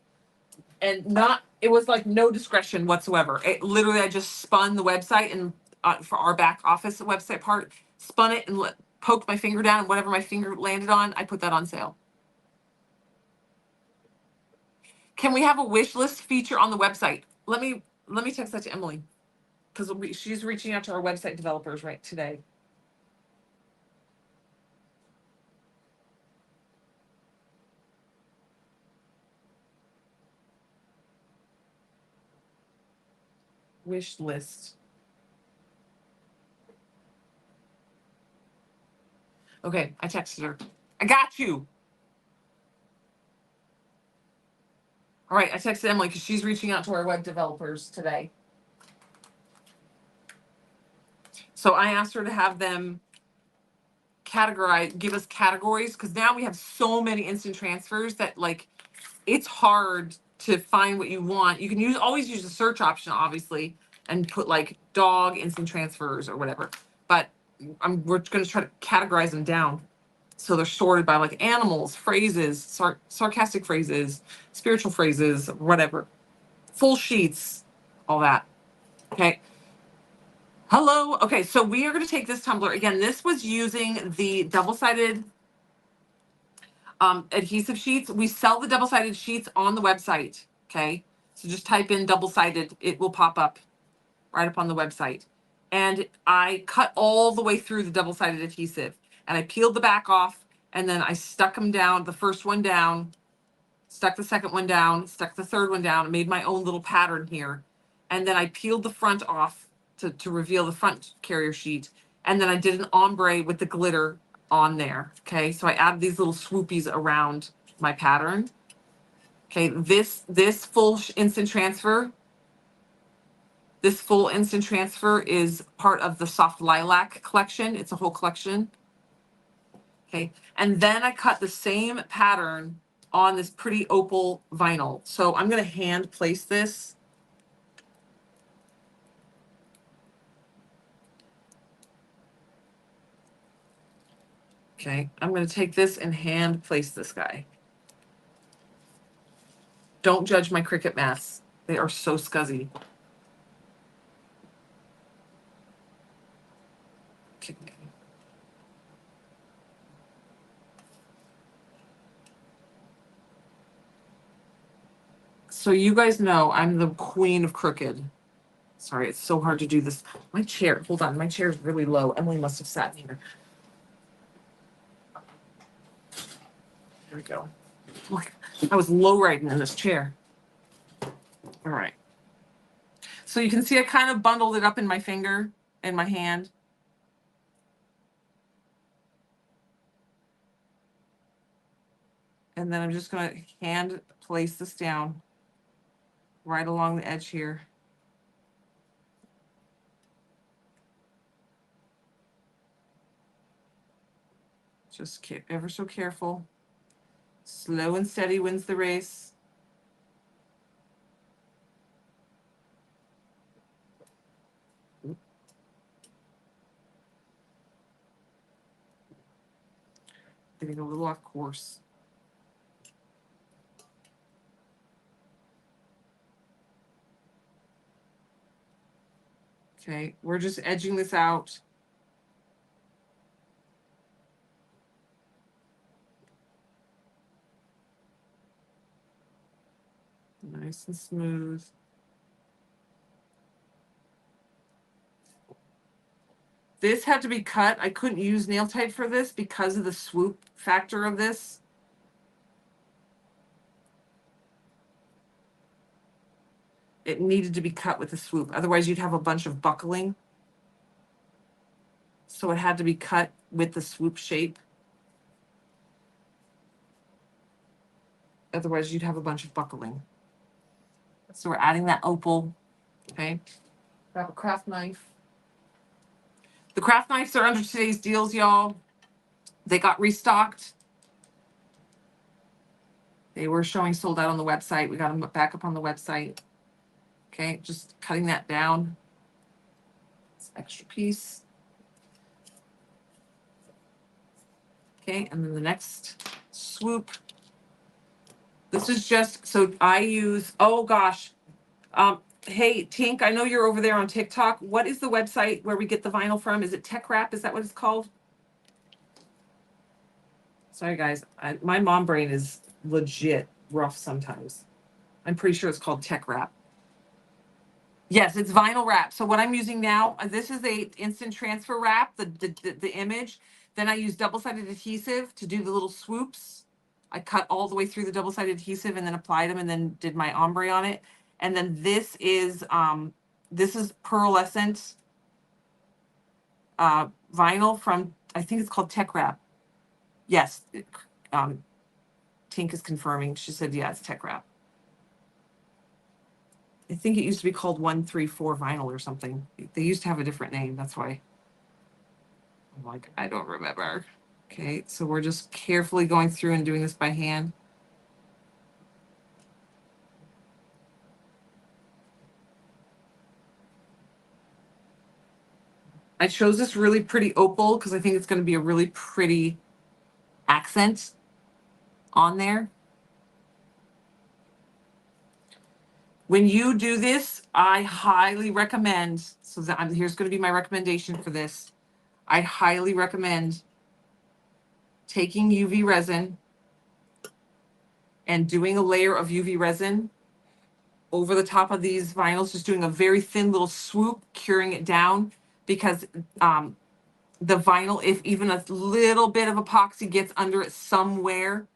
and it was like no discretion whatsoever. Literally, I just spun the website and for our back office website part, spun it and poked my finger down, and whatever my finger landed on, I put that on sale. Can we have a wish list feature on the website? Let me text that to Emily, because she's reaching out to our website developers right today. Wish list. Okay, I texted her. I got you. All right, I texted Emily because she's reaching out to our web developers today. So I asked her to have them give us categories, because now we have so many instant transfers that it's hard to find what you want. You can always use the search option, obviously, and put like dog instant transfers or whatever. But we're going to try to categorize them down, so they're sorted by like animals, phrases, sarcastic phrases, spiritual phrases, whatever, full sheets, all that. Okay. Hello. Okay, so we are going to take this tumbler again. This was using the double-sided adhesive sheets. We sell the double-sided sheets on the website. Okay, so just type in double-sided, it will pop up right up on the website. And I cut all the way through the double-sided adhesive, and I peeled the back off, and then I stuck them down, the first one down, stuck the second one down, stuck the third one down, made my own little pattern here. And then I peeled the front off to reveal the front carrier sheet. And then I did an ombre with the glitter on there. Okay, so I added these little swoopies around my pattern. Okay, this full instant transfer, this full instant transfer is part of the soft lilac collection. It's a whole collection. Okay, and then I cut the same pattern on this pretty opal vinyl. So I'm gonna hand place this. Okay, I'm gonna take this and hand place this guy. Don't judge my Cricut masks. They are so scuzzy. Okay. So you guys know I'm the queen of crooked. Sorry, it's so hard to do this. My chair, hold on, my chair is really low. Emily must have sat in here. There we go. Look, I was low riding in this chair. All right. So you can see I kind of bundled it up in my finger, in my hand. And then I'm just gonna hand place this down right along the edge here. Just ever so careful. Slow and steady wins the race. Getting a little off course. Okay, we're just edging this out. Nice and smooth. This had to be cut. I couldn't use nail type for this because of the swoop factor of this. It needed to be cut with the swoop. Otherwise, you'd have a bunch of buckling. So it had to be cut with the swoop shape. Otherwise, you'd have a bunch of buckling. So we're adding that opal. Okay. Grab a craft knife. The craft knives are under today's deals, y'all. They got restocked. They were showing sold out on the website. We got them back up on the website. Okay, just cutting that down. This extra piece. Okay, and then the next swoop. This is just, so I use, oh gosh. Hey, Tink, I know you're over there on TikTok. What is the website where we get the vinyl from? Is it Tech Wrap? Is that what it's called? Sorry, guys. My mom brain is legit rough sometimes. I'm pretty sure it's called Tech Wrap. Yes, it's vinyl wrap. So what I'm using now, this is a instant transfer wrap, the image. Then I use double-sided adhesive to do the little swoops. I cut all the way through the double-sided adhesive and then applied them and then did my ombre on it. And then this is pearlescent vinyl from, I think it's called Tech Wrap. Yes, Tink is confirming. She said, yeah, it's Tech Wrap. I think it used to be called 134 vinyl or something. They used to have a different name. That's why I'm like, I don't remember. Okay, so we're just carefully going through and doing this by hand. I chose this really pretty opal because I think it's going to be a really pretty accent on there. When you do this, I highly recommend, so that here's going to be my recommendation for this. I highly recommend taking UV resin and doing a layer of UV resin over the top of these vinyls, just doing a very thin little swoop, curing it down, because the vinyl, if even a little bit of epoxy gets under it somewhere,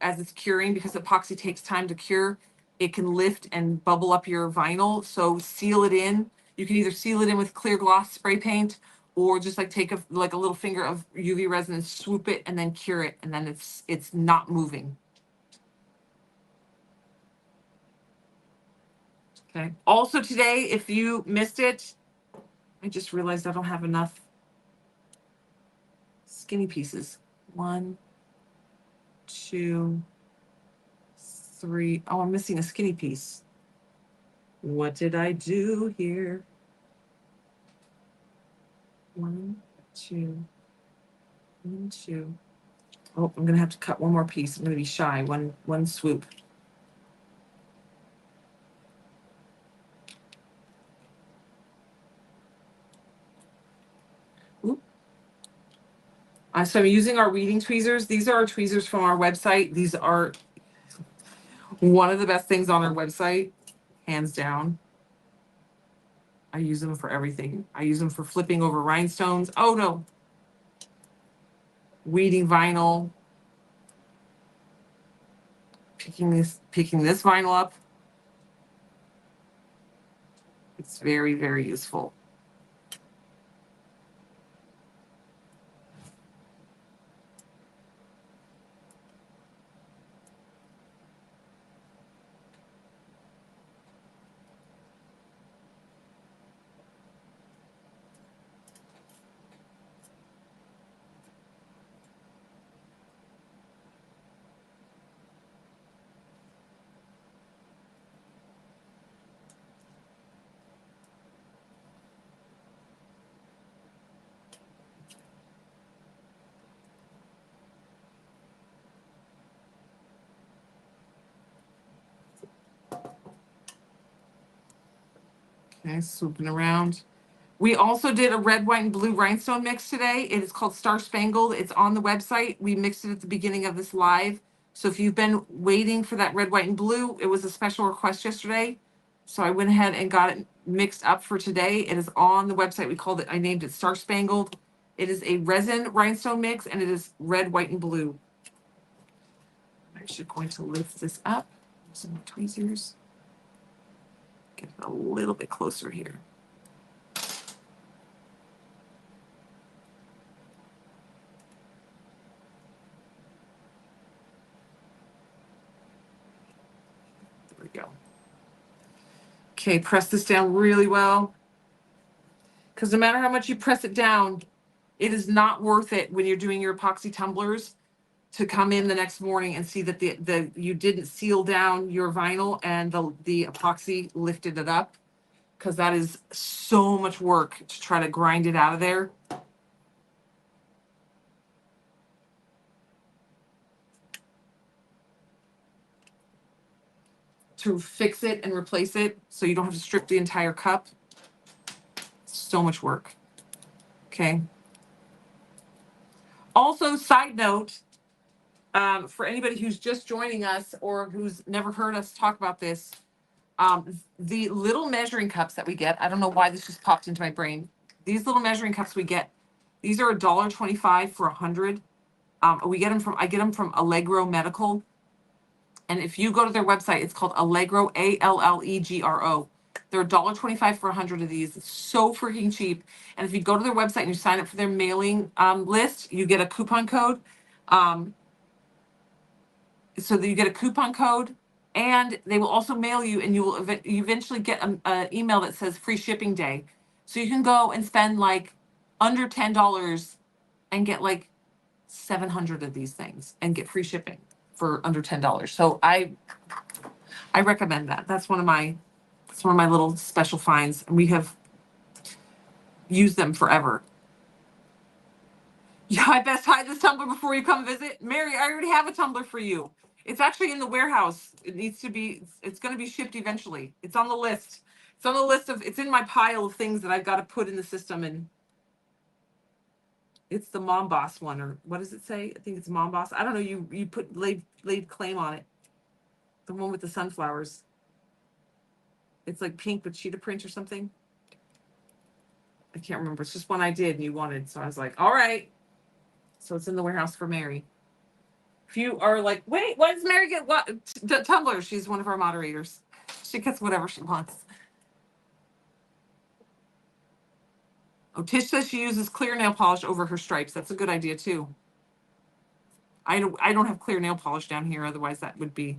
as it's curing, because epoxy takes time to cure, it can lift and bubble up your vinyl. So seal it in. You can either seal it in with clear gloss spray paint, or just like take a little finger of UV resin and swoop it and then cure it, and then it's not moving. Okay. Also today, if you missed it, I just realized I don't have enough skinny pieces. 1, 2, 3. Oh, I'm missing a skinny piece. What did I do here? 1, 2, 1, 2. Oh, I'm gonna have to cut one more piece. I'm gonna be shy. One swoop. Oop. So I'm using our weeding tweezers. These are our tweezers from our website. These are one of the best things on our website, hands down. I use them for everything. I use them for flipping over rhinestones. Oh no. Weeding vinyl. Picking this vinyl up. It's very, very useful. Okay, swooping around. We also did a red, white, and blue rhinestone mix today. It is called Star Spangled. It's on the website. We mixed it at the beginning of this live. So if you've been waiting for that red, white, and blue, it was a special request yesterday. So I went ahead and got it mixed up for today. It is on the website. I named it Star Spangled. It is a resin rhinestone mix, and it is red, white, and blue. I'm actually going to lift this up. Some tweezers. Get it a little bit closer here. There we go. Okay, press this down really well. Because no matter how much you press it down, it is not worth it when you're doing your epoxy tumblers to come in the next morning and see that you didn't seal down your vinyl and the epoxy lifted it up, because that is so much work to try to grind it out of there. To fix it and replace it so you don't have to strip the entire cup. So much work. Okay. Also, side note, for anybody who's just joining us or who's never heard us talk about this, the little measuring cups that we get, I don't know why this just popped into my brain. These little measuring cups we get, these are $1.25 for 100. I get them from Allegro Medical. And if you go to their website, it's called Allegro, Allegro. They're $1.25 for 100 of these. It's so freaking cheap. And if you go to their website and you sign up for their mailing list, you get a coupon code. So that you get a coupon code, and they will also mail you, and you eventually get an email that says free shipping day. So you can go and spend like under $10 and get like 700 of these things and get free shipping for under $10. So I recommend that. That's one of my little special finds, and we have used them forever. Yeah, I best hide this tumbler before you come visit. Mary, I already have a tumbler for you. It's actually in the warehouse. It's going to be shipped eventually. It's on the list. It's in my pile of things that I've got to put in the system. And it's the Mom Boss one, or what does it say? I think it's Mom Boss. I don't know. You laid claim on it. The one with the sunflowers. It's like pink with cheetah print or something. I can't remember. It's just one I did and you wanted. So I was like, all right. So it's in the warehouse for Mary. If you are like, wait, why does Mary get what? Tumbler? She's one of our moderators. She gets whatever she wants. Oh, Tish says she uses clear nail polish over her stripes. That's a good idea too. I don't have clear nail polish down here. Otherwise, that would be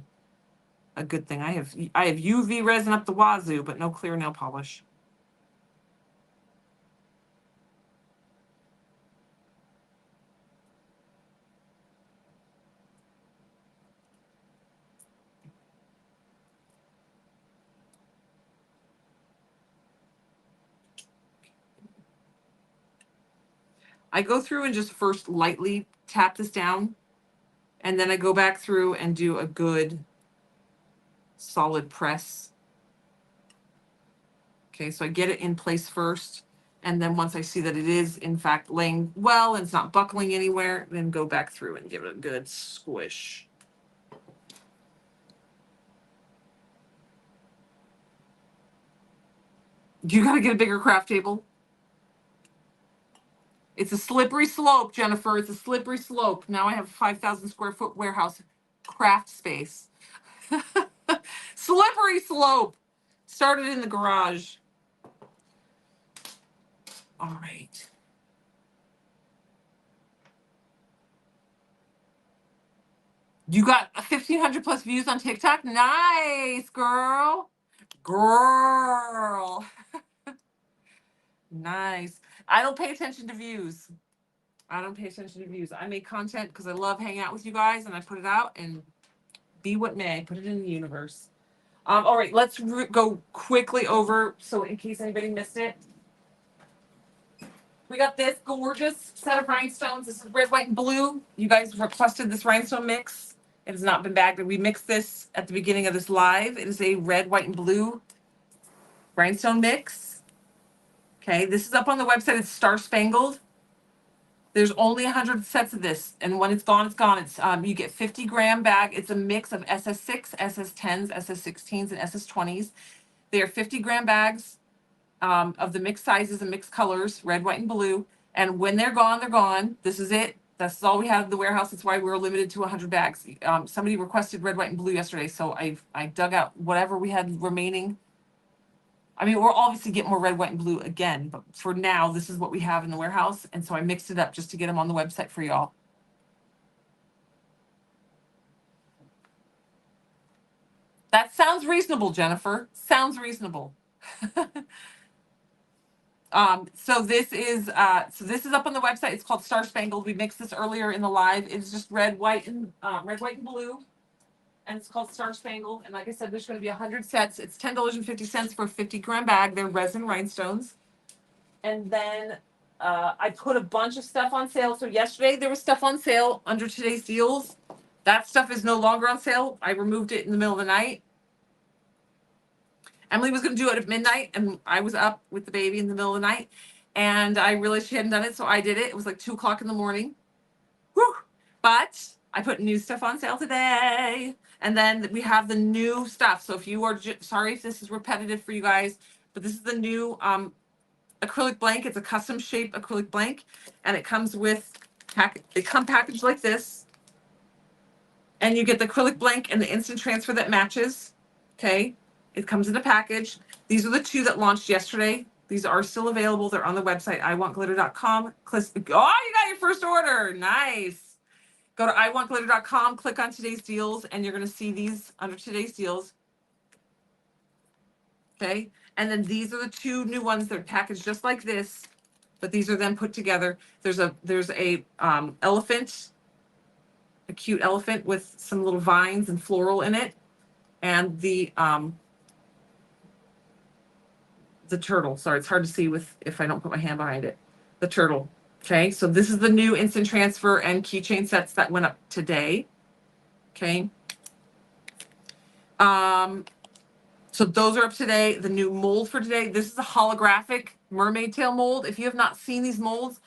a good thing. I have UV resin up the wazoo, but no clear nail polish. I go through and just first lightly tap this down, and then I go back through and do a good solid press. Okay, so I get it in place first, and then once I see that it is in fact laying well and it's not buckling anywhere, then go back through and give it a good squish. You gotta get a bigger craft table. It's a slippery slope, Jennifer. It's a slippery slope. Now I have a 5,000 square foot warehouse craft space. Slippery slope. Started in the garage. All right. You got 1,500 plus views on TikTok. Nice, girl. Girl. Nice. I don't pay attention to views. I don't pay attention to views. I make content because I love hanging out with you guys, and I put it out, and be what may. Put it in the universe. All right, let's go quickly over, so in case anybody missed it. We got this gorgeous set of rhinestones. This is red, white, and blue. You guys requested this rhinestone mix. It has not been bagged. We mixed this at the beginning of this live. It is a red, white, and blue rhinestone mix. Okay, this is up on the website. It's Star Spangled. There's only 100 sets of this, and when it's gone, it's gone. It's you get 50-gram bag. It's a mix of SS6, SS10s, SS16s, and SS20s. They are 50-gram bags of the mixed sizes and mixed colors, red, white, and blue. And when they're gone, they're gone. This is it. That's all we have in the warehouse. That's why we were limited to 100 bags. Somebody requested red, white, and blue yesterday, so I dug out whatever we had remaining. I mean, we'll obviously get more red, white, and blue again, but for now, this is what we have in the warehouse. And so I mixed it up just to get them on the website for y'all. That sounds reasonable, Jennifer. Sounds reasonable. So this is up on the website. It's called Star Spangled. We mixed this earlier in the live. It's just red, white, and blue. And it's called Star Spangled. And like I said, there's going to be 100 sets. It's $10.50 for a 50-gram bag. They're resin rhinestones. And then I put a bunch of stuff on sale. So yesterday there was stuff on sale under today's deals. That stuff is no longer on sale. I removed it in the middle of the night. Emily was going to do it at midnight, and I was up with the baby in the middle of the night. And I realized she hadn't done it, so I did it. It was like 2 o'clock in the morning. Whew. But I put new stuff on sale today. And then we have the new stuff. So if you are, sorry if this is repetitive for you guys, but this is the new acrylic blank. It's a custom shape acrylic blank, and it comes with packaged like this. And you get the acrylic blank and the instant transfer that matches. Okay. It comes in a package. These are the 2 that launched yesterday. These are still available. They're on the website, iwantglitter.com. Oh, you got your first order. Nice. Go to iwantglitter.com, click on today's deals, and you're going to see these under today's deals. Okay. And then these are the 2 new ones that are packaged just like this, but these are then put together. There's a elephant, a cute elephant with some little vines and floral in it, and the turtle. Sorry, it's hard to see if I don't put my hand behind it. The turtle. Okay, so this is the new instant transfer and keychain sets that went up today. Okay. So those are up today. The new mold for today. This is a holographic mermaid tail mold. If you have not seen these molds,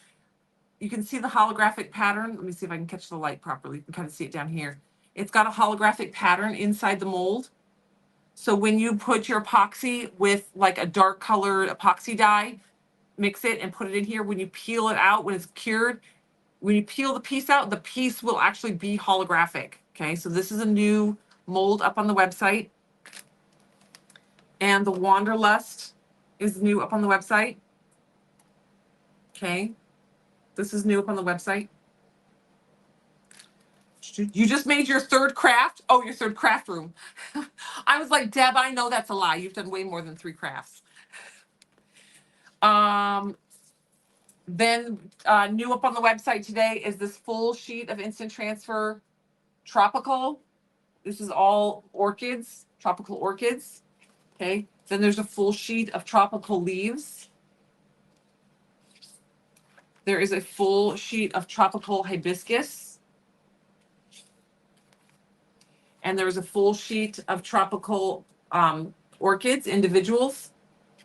you can see the holographic pattern. Let me see if I can catch the light properly. You can kind of see it down here. It's got a holographic pattern inside the mold. So when you put your epoxy with like a dark colored epoxy dye, mix it and put it in here. When you peel it out, when it's cured, when you peel the piece out, the piece will actually be holographic. Okay, so this is a new mold up on the website. And the Wanderlust is new up on the website. Okay, this is new up on the website. You just made your third craft? Oh, your third craft room. I was like, Deb, I know that's a lie. You've done way more than 3 crafts. Then new up on the website today is this full sheet of Instant Transfer Tropical. This is all orchids, tropical orchids. Okay. Then there's a full sheet of tropical leaves. There is a full sheet of tropical hibiscus. And there is a full sheet of tropical orchids, individuals.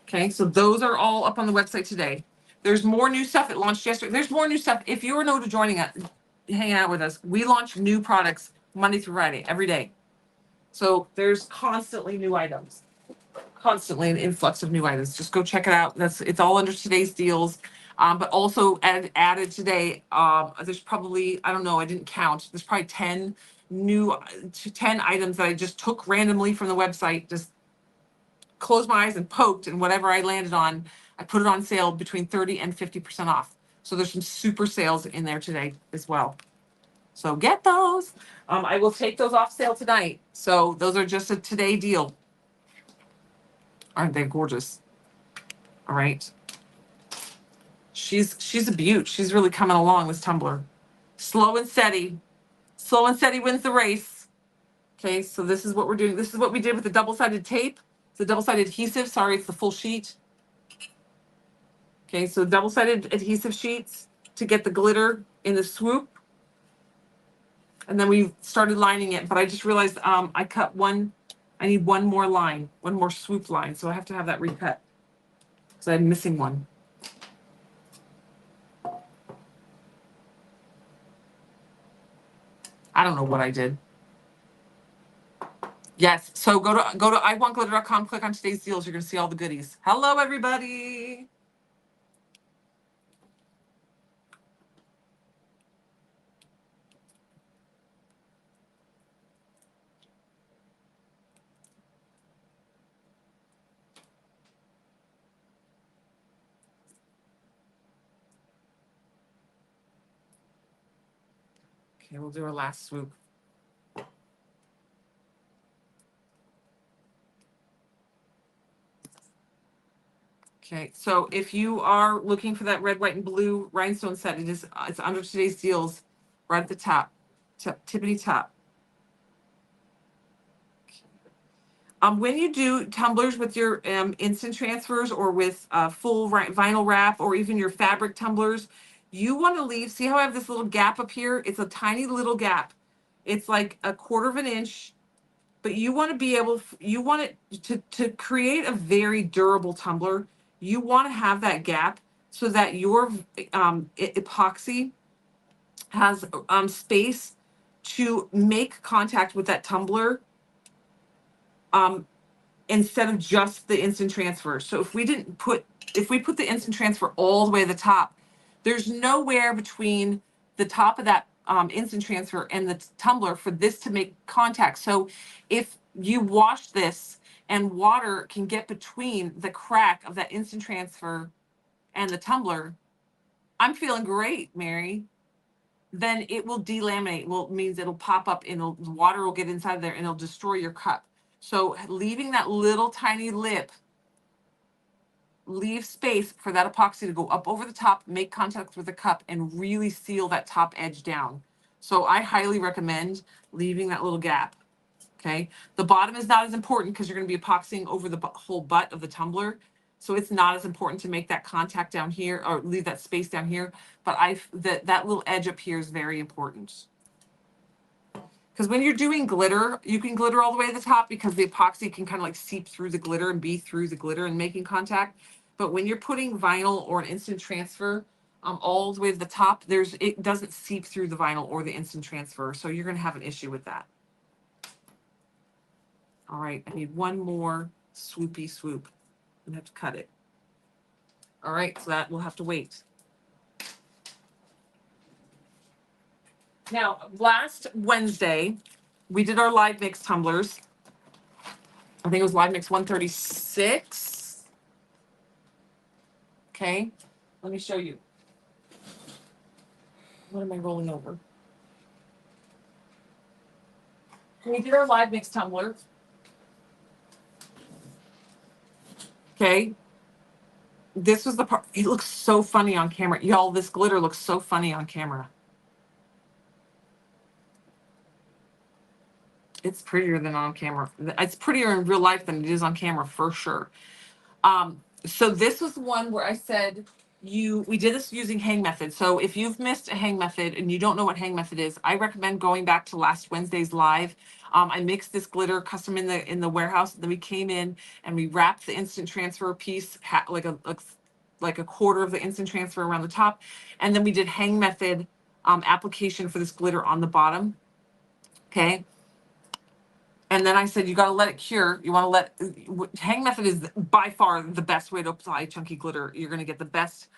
Okay, so those are all up on the website today. There's more new stuff. It launched yesterday. There's more new stuff. If you are new to joining us, hanging out with us, we launch new products Monday through Friday, every day. So there's constantly new items, constantly an influx of new items. Just go check it out. It's all under today's deals. But also added today, there's probably, I don't know, I didn't count. There's probably 10 items that I just took randomly from the website, just closed my eyes and poked, and whatever I landed on, I put it on sale between 30 and 50% off. So there's some super sales in there today as well. So get those. I will take those off sale tonight. So those are just a today deal. Aren't they gorgeous? All right. She's a beaut. She's really coming along, this tumbler. Slow and steady. Slow and steady wins the race. Okay, so this is what we're doing. This is what we did with the double-sided tape. It's the double-sided adhesive. Sorry, it's the full sheet. Okay, so double-sided adhesive sheets to get the glitter in the swoop. And then we started lining it, but I just realized I cut one. I need one more line, one more swoop line. So I have to have that recut because I'm missing one. I don't know what I did. Yes, so go to iwantglitter.com, click on today's deals. You're going to see all the goodies. Hello, everybody. Okay, we'll do our last swoop. Okay, so if you are looking for that red, white, and blue rhinestone set, it's under today's deals, right at the top, tippity top. When you do tumblers with your instant transfers or with full vinyl wrap or even your fabric tumblers, you want to leave. See how I have this little gap up here? It's a tiny little gap. It's like 1/4 of an inch. But you want to be able, you want it to create a very durable tumbler. You want to have that gap so that your epoxy has space to make contact with that tumbler instead of just the instant transfer. So if we put the instant transfer all the way to the top, there's nowhere between the top of that instant transfer and the tumbler for this to make contact. So if you wash this and water can get between the crack of that instant transfer and the tumbler, I'm feeling great, Mary. Then it will delaminate. Well, it means it'll pop up and the water will get inside there and it'll destroy your cup. So leaving that little tiny lip, leave space for that epoxy to go up over the top, make contact with the cup, and really seal that top edge down. So I highly recommend leaving that little gap. Okay. The bottom is not as important because you're going to be epoxying over the whole butt of the tumbler. So it's not as important to make that contact down here or leave that space down here. But that little edge up here is very important. Because when you're doing glitter, you can glitter all the way to the top because the epoxy can kind of like seep through the glitter and be through the glitter and making contact. But when you're putting vinyl or an instant transfer all the way to the top, it doesn't seep through the vinyl or the instant transfer. So you're going to have an issue with that. All right, I need one more swoopy swoop. I'm going to have to cut it. All right, so that will have to wait. Now, last Wednesday, we did our live mix tumblers. I think it was live mix 136. Okay, let me show you. What am I rolling over? We did our live mix tumbler. Okay. This was the part. It looks so funny on camera. Y'all, this glitter looks so funny on camera. It's prettier than on camera. It's prettier in real life than it is on camera for sure. So this was the one where I said we did this using hang method. So if you've missed a hang method and you don't know what hang method is, I recommend going back to last Wednesday's live. I mixed this glitter custom in the warehouse. Then we came in and we wrapped the instant transfer piece like a quarter of the instant transfer around the top, and then we did hang method application for this glitter on the bottom. Okay. And then I said, you got to let it cure. You want to hang method is by far the best way to apply chunky glitter. You're going to get the best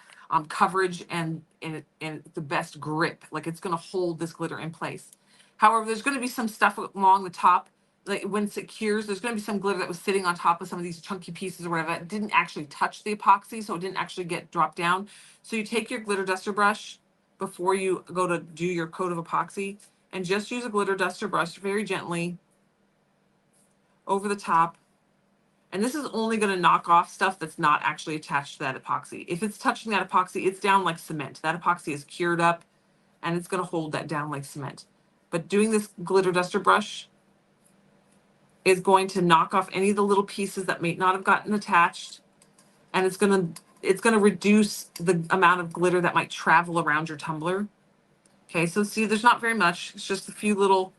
coverage and the best grip. Like it's going to hold this glitter in place. However, there's going to be some stuff along the top. Like once it cures, there's going to be some glitter that was sitting on top of some of these chunky pieces or whatever that didn't actually touch the epoxy. So it didn't actually get dropped down. So you take your glitter duster brush before you go to do your coat of epoxy and just use a glitter duster brush very gently over the top. And this is only going to knock off stuff that's not actually attached to that epoxy. If it's touching that epoxy, it's down like cement. That epoxy is cured up and it's going to hold that down like cement. But doing this glitter duster brush is going to knock off any of the little pieces that may not have gotten attached. And it's going to reduce the amount of glitter that might travel around your tumbler. Okay, so see, there's not very much. It's just a few little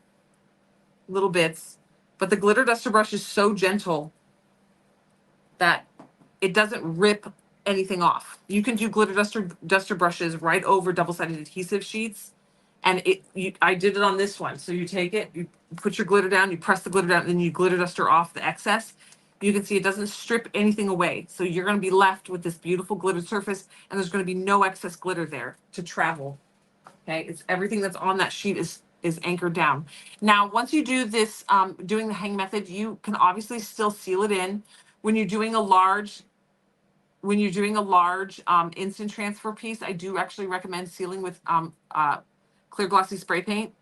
bits. But the glitter duster brush is so gentle that it doesn't rip anything off. You can do glitter duster brushes right over double-sided adhesive sheets. And I did it on this one. So you take it, you put your glitter down, you press the glitter down, and then you glitter duster off the excess. You can see it doesn't strip anything away. So you're going to be left with this beautiful glitter surface, and there's going to be no excess glitter there to travel. Okay, it's everything that's on that sheet is anchored down. Now, once you do this, doing the hang method, you can obviously still seal it in. When you're doing a large instant transfer piece, I do actually recommend sealing with clear glossy spray paint.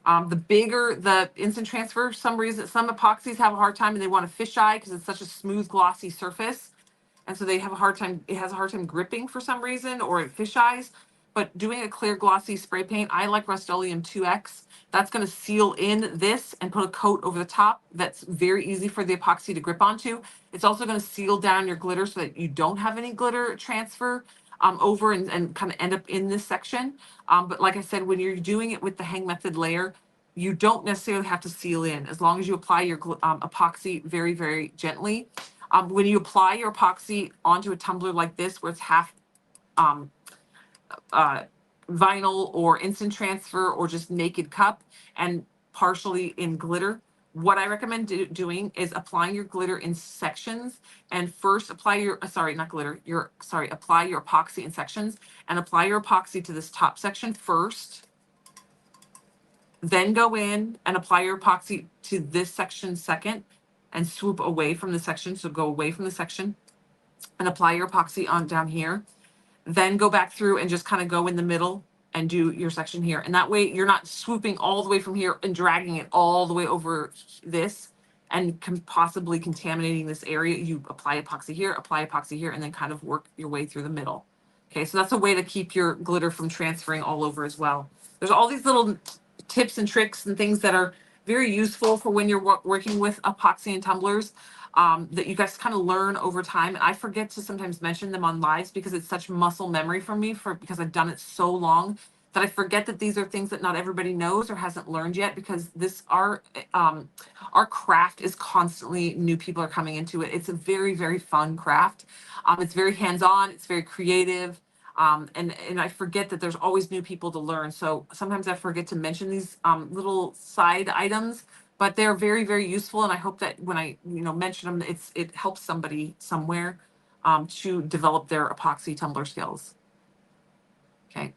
The bigger the instant transfer, some epoxies have a hard time and they want a fisheye because it's such a smooth glossy surface. And so they have a hard time, it has a hard time gripping for some reason, or it fisheyes. But doing a clear glossy spray paint, I like Rust-Oleum 2X. That's going to seal in this and put a coat over the top. That's very easy for the epoxy to grip onto. It's also going to seal down your glitter so that you don't have any glitter transfer over and kind of end up in this section. But like I said, when you're doing it with the hang method layer, you don't necessarily have to seal in as long as you apply your epoxy very, very gently. When you apply your epoxy onto a tumbler like this, where it's half vinyl or instant transfer or just naked cup and partially in glitter, what I recommend doing is applying your glitter in sections and first apply your, apply your epoxy in sections and apply your epoxy to this top section first. Then go in and apply your epoxy to this section second and swoop away from the section. So go away from the section and apply your epoxy on down here. Then go back through and just kind of go in the middle and do your section here. And that way you're not swooping all the way from here and dragging it all the way over this and possibly contaminating this area. You apply epoxy here, and then kind of work your way through the middle. Okay, so that's a way to keep your glitter from transferring all over as well. There's all these little tips and tricks and things that are very useful for when you're working with epoxy and tumblers that you guys kind of learn over time. And I forget to sometimes mention them on lives because it's such muscle memory for me because I've done it so long that I forget that these are things that not everybody knows or hasn't learned yet, because our craft is constantly, new people are coming into it. It's a very, very fun craft. It's very hands-on, it's very creative. And I forget that there's always new people to learn. So sometimes I forget to mention these little side items, but they're very, very useful. And I hope that when I mention them, it helps somebody somewhere to develop their epoxy tumbler skills. Okay.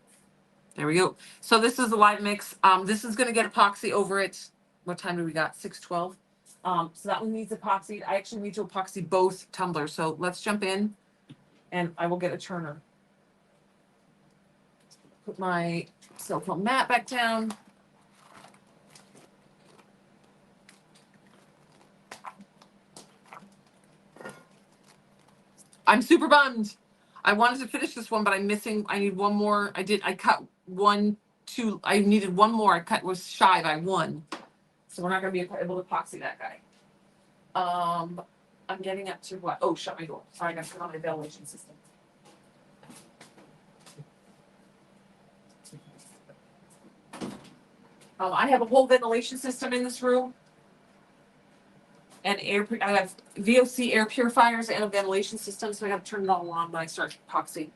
There we go. So this is a live mix. This is going to get epoxy over it. What time do we got? 6:12. So that one needs epoxy. I actually need to epoxy both tumblers. So let's jump in and I will get a turner. Put my silicone mat back down. I'm super bummed. I wanted to finish this one, but I'm missing. I need one more. I cut one, two. I needed one more. Was shy by one. So we're not going to be able to epoxy that guy. I'm getting up to what? Oh, shut my door. Sorry, I got to turn on my ventilation system. I have a whole ventilation system in this room. And I have VOC air purifiers and a ventilation system, so I have to turn it all on when I start epoxy.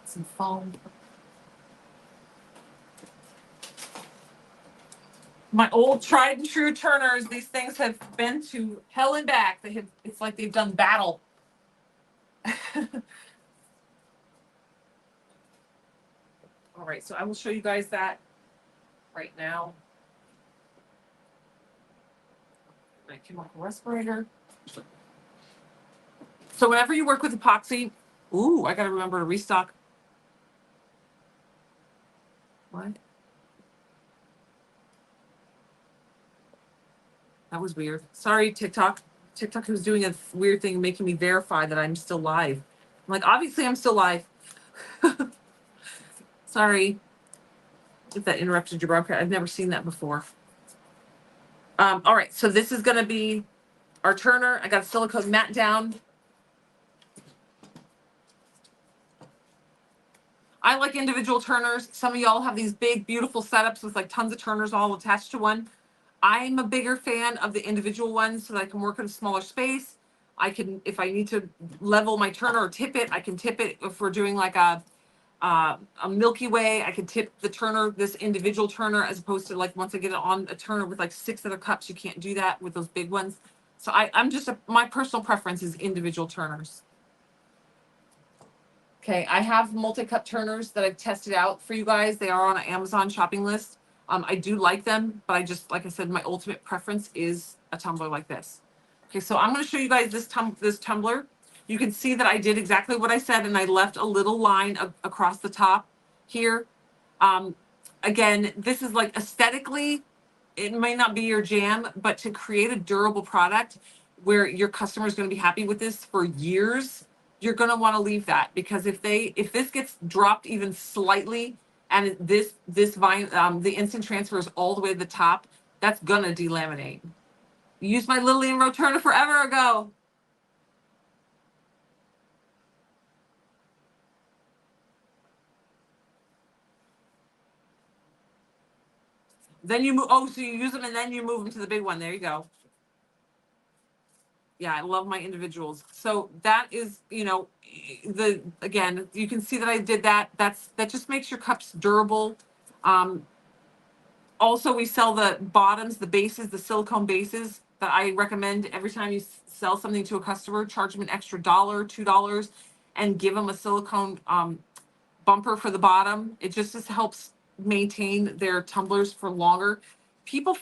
Some foam. My old tried and true turners, these things have been to hell and back. It's like they've done battle. All right, so I will show you guys that right now. My chemical respirator. So whenever you work with epoxy, ooh, I gotta remember to restock. What? That was weird. Sorry, TikTok. TikTok was doing a weird thing, making me verify that I'm still live. I'm like, obviously I'm still live. Sorry if that interrupted your broadcast. I've never seen that before. All right, so this is gonna be our turner. I got a silicone mat down. I like individual turners. Some of y'all have these big, beautiful setups with like tons of turners all attached to one. I'm a bigger fan of the individual ones so that I can work in a smaller space. I can, if I need to level my turner or tip it, I can tip it. If we're doing like a Milky Way, I can tip the turner, this individual turner, as opposed to like once I get it on a turner with like 6 other cups, you can't do that with those big ones. So I'm just, my personal preference is individual turners. Okay, I have multi-cup turners that I've tested out for you guys. They are on an Amazon shopping list. I do like them, but I just, like I said, my ultimate preference is a tumbler like this. Okay, so I'm going to show you guys this tumbler. You can see that I did exactly what I said, and I left a little line across the top here. Again, this is like aesthetically, it might not be your jam, but to create a durable product where your customer is going to be happy with this for years, you're going to want to leave that, because if this gets dropped even slightly and this vine, the instant transfer is all the way to the top, that's going to delaminate. Used my Lillian Roturner forever ago. Then you move, oh, so you use them and then you move them to the big one. There you go. Yeah, I love my individuals. So that is, again, you can see that I did that. That just makes your cups durable. Also, we sell the bottoms, the bases, the silicone bases that I recommend every time you sell something to a customer, charge them an extra $1, $2, and give them a silicone bumper for the bottom. It just helps maintain their tumblers for longer. People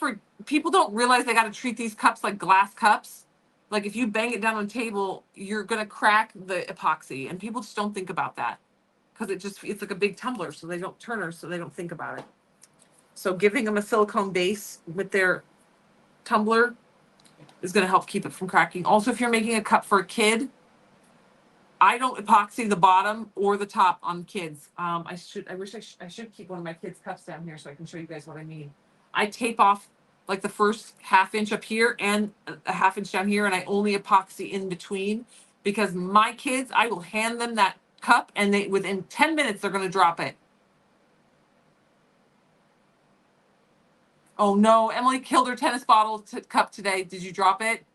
don't realize they got to treat these cups like glass cups. Like if you bang it down on a table, you're gonna crack the epoxy, and people just don't think about that because it's like a big tumbler, so they don't think about it. So giving them a silicone base with their tumbler is going to help keep it from cracking. Also, if you're making a cup for a kid, I don't epoxy the bottom or the top on kids. I should keep one of my kids' cups down here so I can show you guys what I mean. I tape off like the first ½ inch up here and a ½ inch down here, and I only epoxy in between, because my kids, I will hand them that cup and within 10 minutes they're going to drop it. Oh no, Emily killed her tennis bottle cup today. Did you drop it?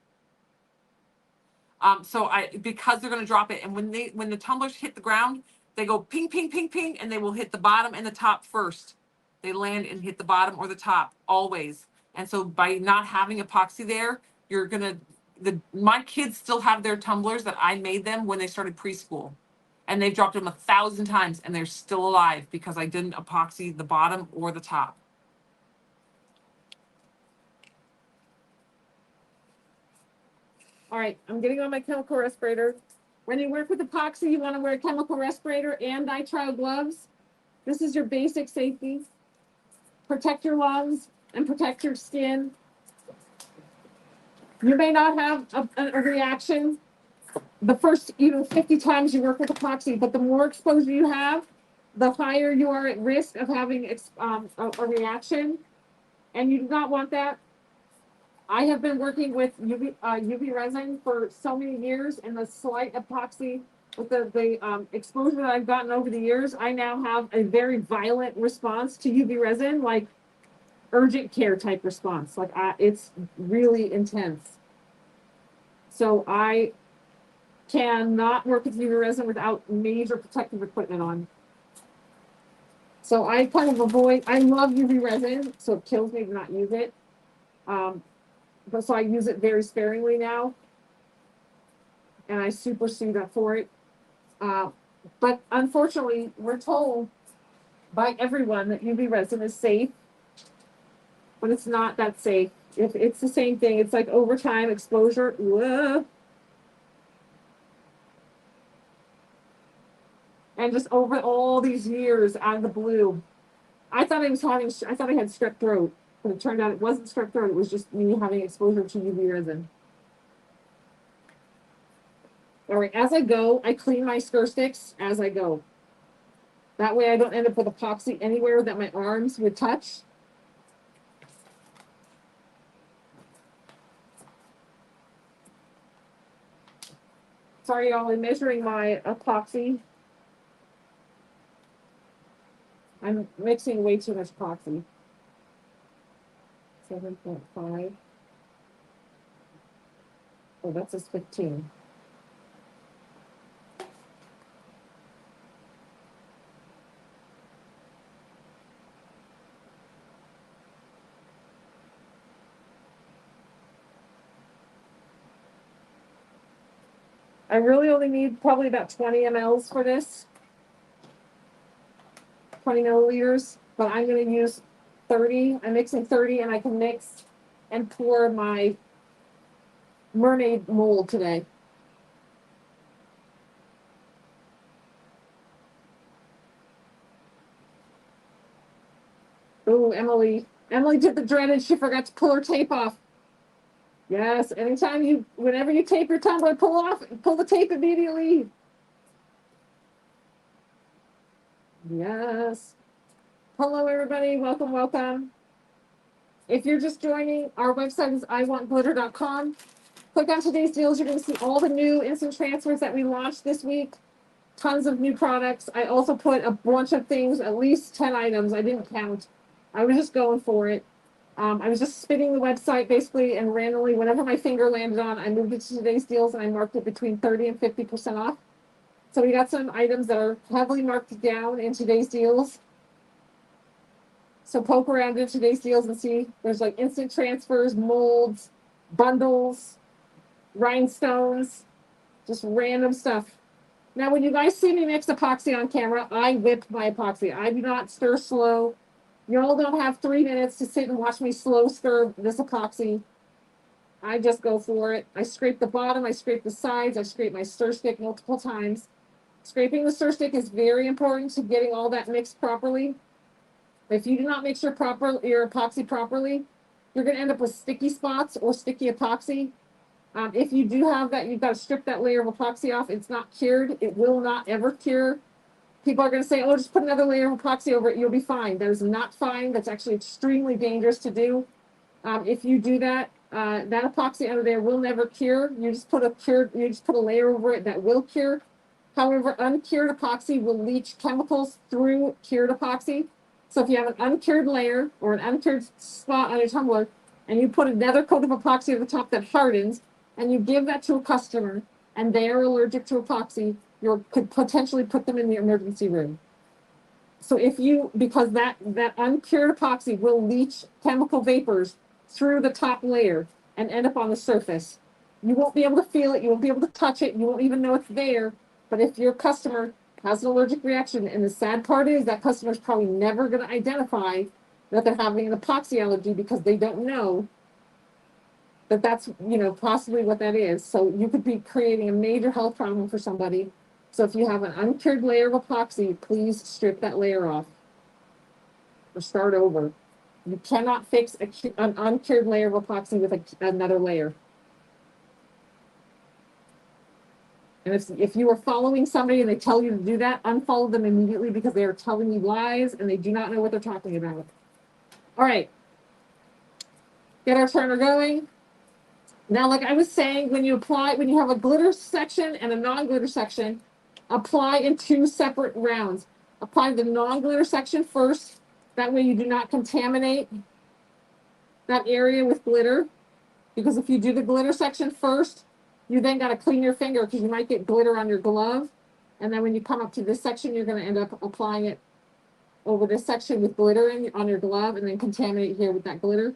Because they're going to drop it, and when the tumblers hit the ground, they go ping, ping, ping, ping, and they will hit the bottom and the top first. They land and hit the bottom or the top always. And so by not having epoxy there, you're gonna my kids still have their tumblers that I made them when they started preschool, and they've dropped them 1,000 times, and they're still alive because I didn't epoxy the bottom or the top. All right, I'm getting on my chemical respirator. When you work with epoxy, you want to wear a chemical respirator and nitrile gloves. This is your basic safety. Protect your lungs and protect your skin. You may not have a reaction the first even 50 times you work with epoxy, but the more exposure you have, the higher you are at risk of having a reaction, and you do not want that. I have been working with UV resin for so many years, and the slight epoxy with the exposure that I've gotten over the years, I now have a very violent response to UV resin, like urgent care type response. Like it's really intense. So I cannot work with UV resin without major protective equipment on. So I kind of avoid. I love UV resin, so it kills me to not use it. But so I use it very sparingly now, and I super suit up for it. But unfortunately, we're told by everyone that UV resin is safe, but it's not that safe. If it's the same thing, it's like overtime exposure. Whoa. And just over all these years out of the blue, I thought I had strep throat, but it turned out it wasn't strep throat. It was just me having exposure to UV resin. All right, as I go, I clean my stir sticks as I go. That way I don't end up with epoxy anywhere that my arms would touch. Sorry, y'all, I'm measuring my epoxy. I'm mixing way too much epoxy. 7.5. Oh, that's a 15. I really only need probably about 20 mLs for this. 20 milliliters, but I'm going to use 30. I'm mixing 30, and I can mix and pour my mermaid mold today. Ooh, Emily did the dreaded. She forgot to pull her tape off. Yes, whenever you tape your tumbler, pull the tape immediately. Yes. Hello, everybody. Welcome, welcome. If you're just joining, our website is iwantglitter.com. Click on today's deals. You're going to see all the new instant transfers that we launched this week. Tons of new products. I also put a bunch of things, at least 10 items. I didn't count. I was just going for it. I was just spinning the website basically, and randomly, whenever my finger landed on, I moved it to today's deals, and I marked it between 30 and 50% off. So we got some items that are heavily marked down in today's deals. So poke around in today's deals and see. There's like instant transfers, molds, bundles, rhinestones, just random stuff. Now, when you guys see me mix epoxy on camera, I whip my epoxy. I do not stir slow. Y'all don't have 3 minutes to sit and watch me slow stir this epoxy. I just go for it. I scrape the bottom, I scrape the sides, I scrape my stir stick multiple times. Scraping the stir stick is very important to getting all that mixed properly. If you do not mix your epoxy properly, you're going to end up with sticky spots or sticky epoxy. If you do have that, you've got to strip that layer of epoxy off. It's not cured. It will not ever cure. People are going to say, oh, just put another layer of epoxy over it. You'll be fine. That is not fine. That's actually extremely dangerous to do. If you do that, that epoxy under there will never cure. You just put a layer over it that will cure. However, uncured epoxy will leach chemicals through cured epoxy. So if you have an uncured layer or an uncured spot on your tumbler, and you put another coat of epoxy over the top that hardens, and you give that to a customer and they are allergic to epoxy, you could potentially put them in the emergency room. So if you, because that uncured epoxy will leach chemical vapors through the top layer and end up on the surface. You won't be able to feel it, you won't be able to touch it, you won't even know it's there. But if your customer has an allergic reaction, and the sad part is that customer's probably never going to identify that they're having an epoxy allergy because they don't know that that's, possibly what that is. So you could be creating a major health problem for somebody. So if you have an uncured layer of epoxy, please strip that layer off or start over. You cannot fix an uncured layer of epoxy with another layer. And if you are following somebody and they tell you to do that, unfollow them immediately because they are telling you lies and they do not know what they're talking about. All right. Get our turner going. Now, like I was saying, when you have a glitter section and a non-glitter section, apply in 2 separate rounds. Apply the non-glitter section first. That way you do not contaminate that area with glitter. Because if you do the glitter section first, you then got to clean your finger because you might get glitter on your glove. And then when you come up to this section, you're going to end up applying it over this section with glitter on your glove and then contaminate here with that glitter.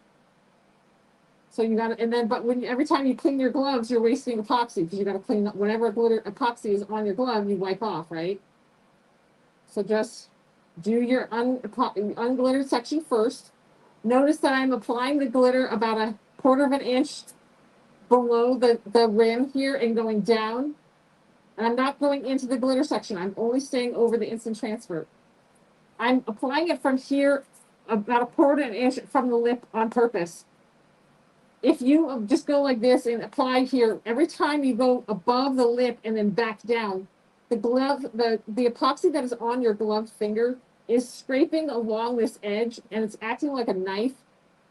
So you got to, and then, but every time you clean your gloves, you're wasting epoxy because you got to clean up whenever glitter epoxy is on your glove, you wipe off, right? So just do your unglittered section first. Notice that I'm applying the glitter about a 1/4 of an inch below the rim here and going down. And I'm not going into the glitter section. I'm only staying over the instant transfer. I'm applying it from here about a 1/4 of an inch from the lip on purpose. If you just go like this and apply here, every time you go above the lip and then back down, the epoxy that is on your gloved finger is scraping along this edge and it's acting like a knife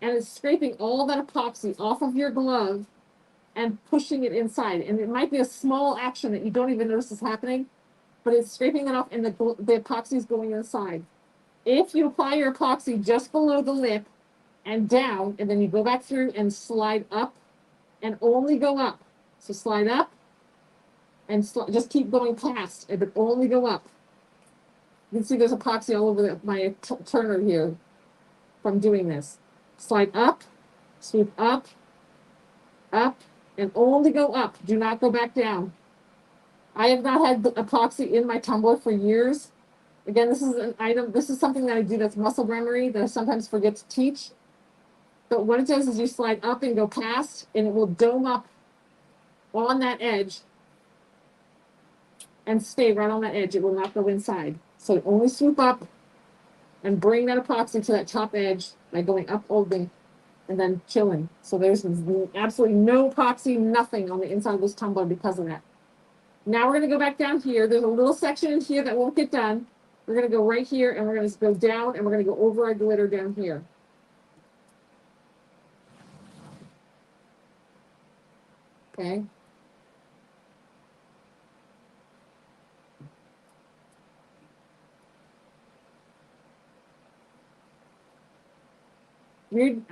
and it's scraping all that epoxy off of your glove and pushing it inside. And it might be a small action that you don't even notice is happening, but it's scraping it off and the epoxy is going inside. If you apply your epoxy just below the lip and down, and then you go back through and slide up and only go up. So slide up and just keep going past, but only go up. You can see there's epoxy all over my turner here from doing this. Slide up, swoop up, up, and only go up. Do not go back down. I have not had epoxy in my tumbler for years. Again, this is something that I do that's muscle memory that I sometimes forget to teach. But what it does is you slide up and go past, and it will dome up on that edge and stay right on that edge. It will not go inside. So only swoop up and bring that epoxy to that top edge by going up holding and then chilling. So there's absolutely no epoxy, nothing on the inside of this tumbler because of that. Now we're going to go back down here. There's a little section in here that won't get done. We're going to go right here, and we're going to go down, and we're going to go over our glitter down here. Okay.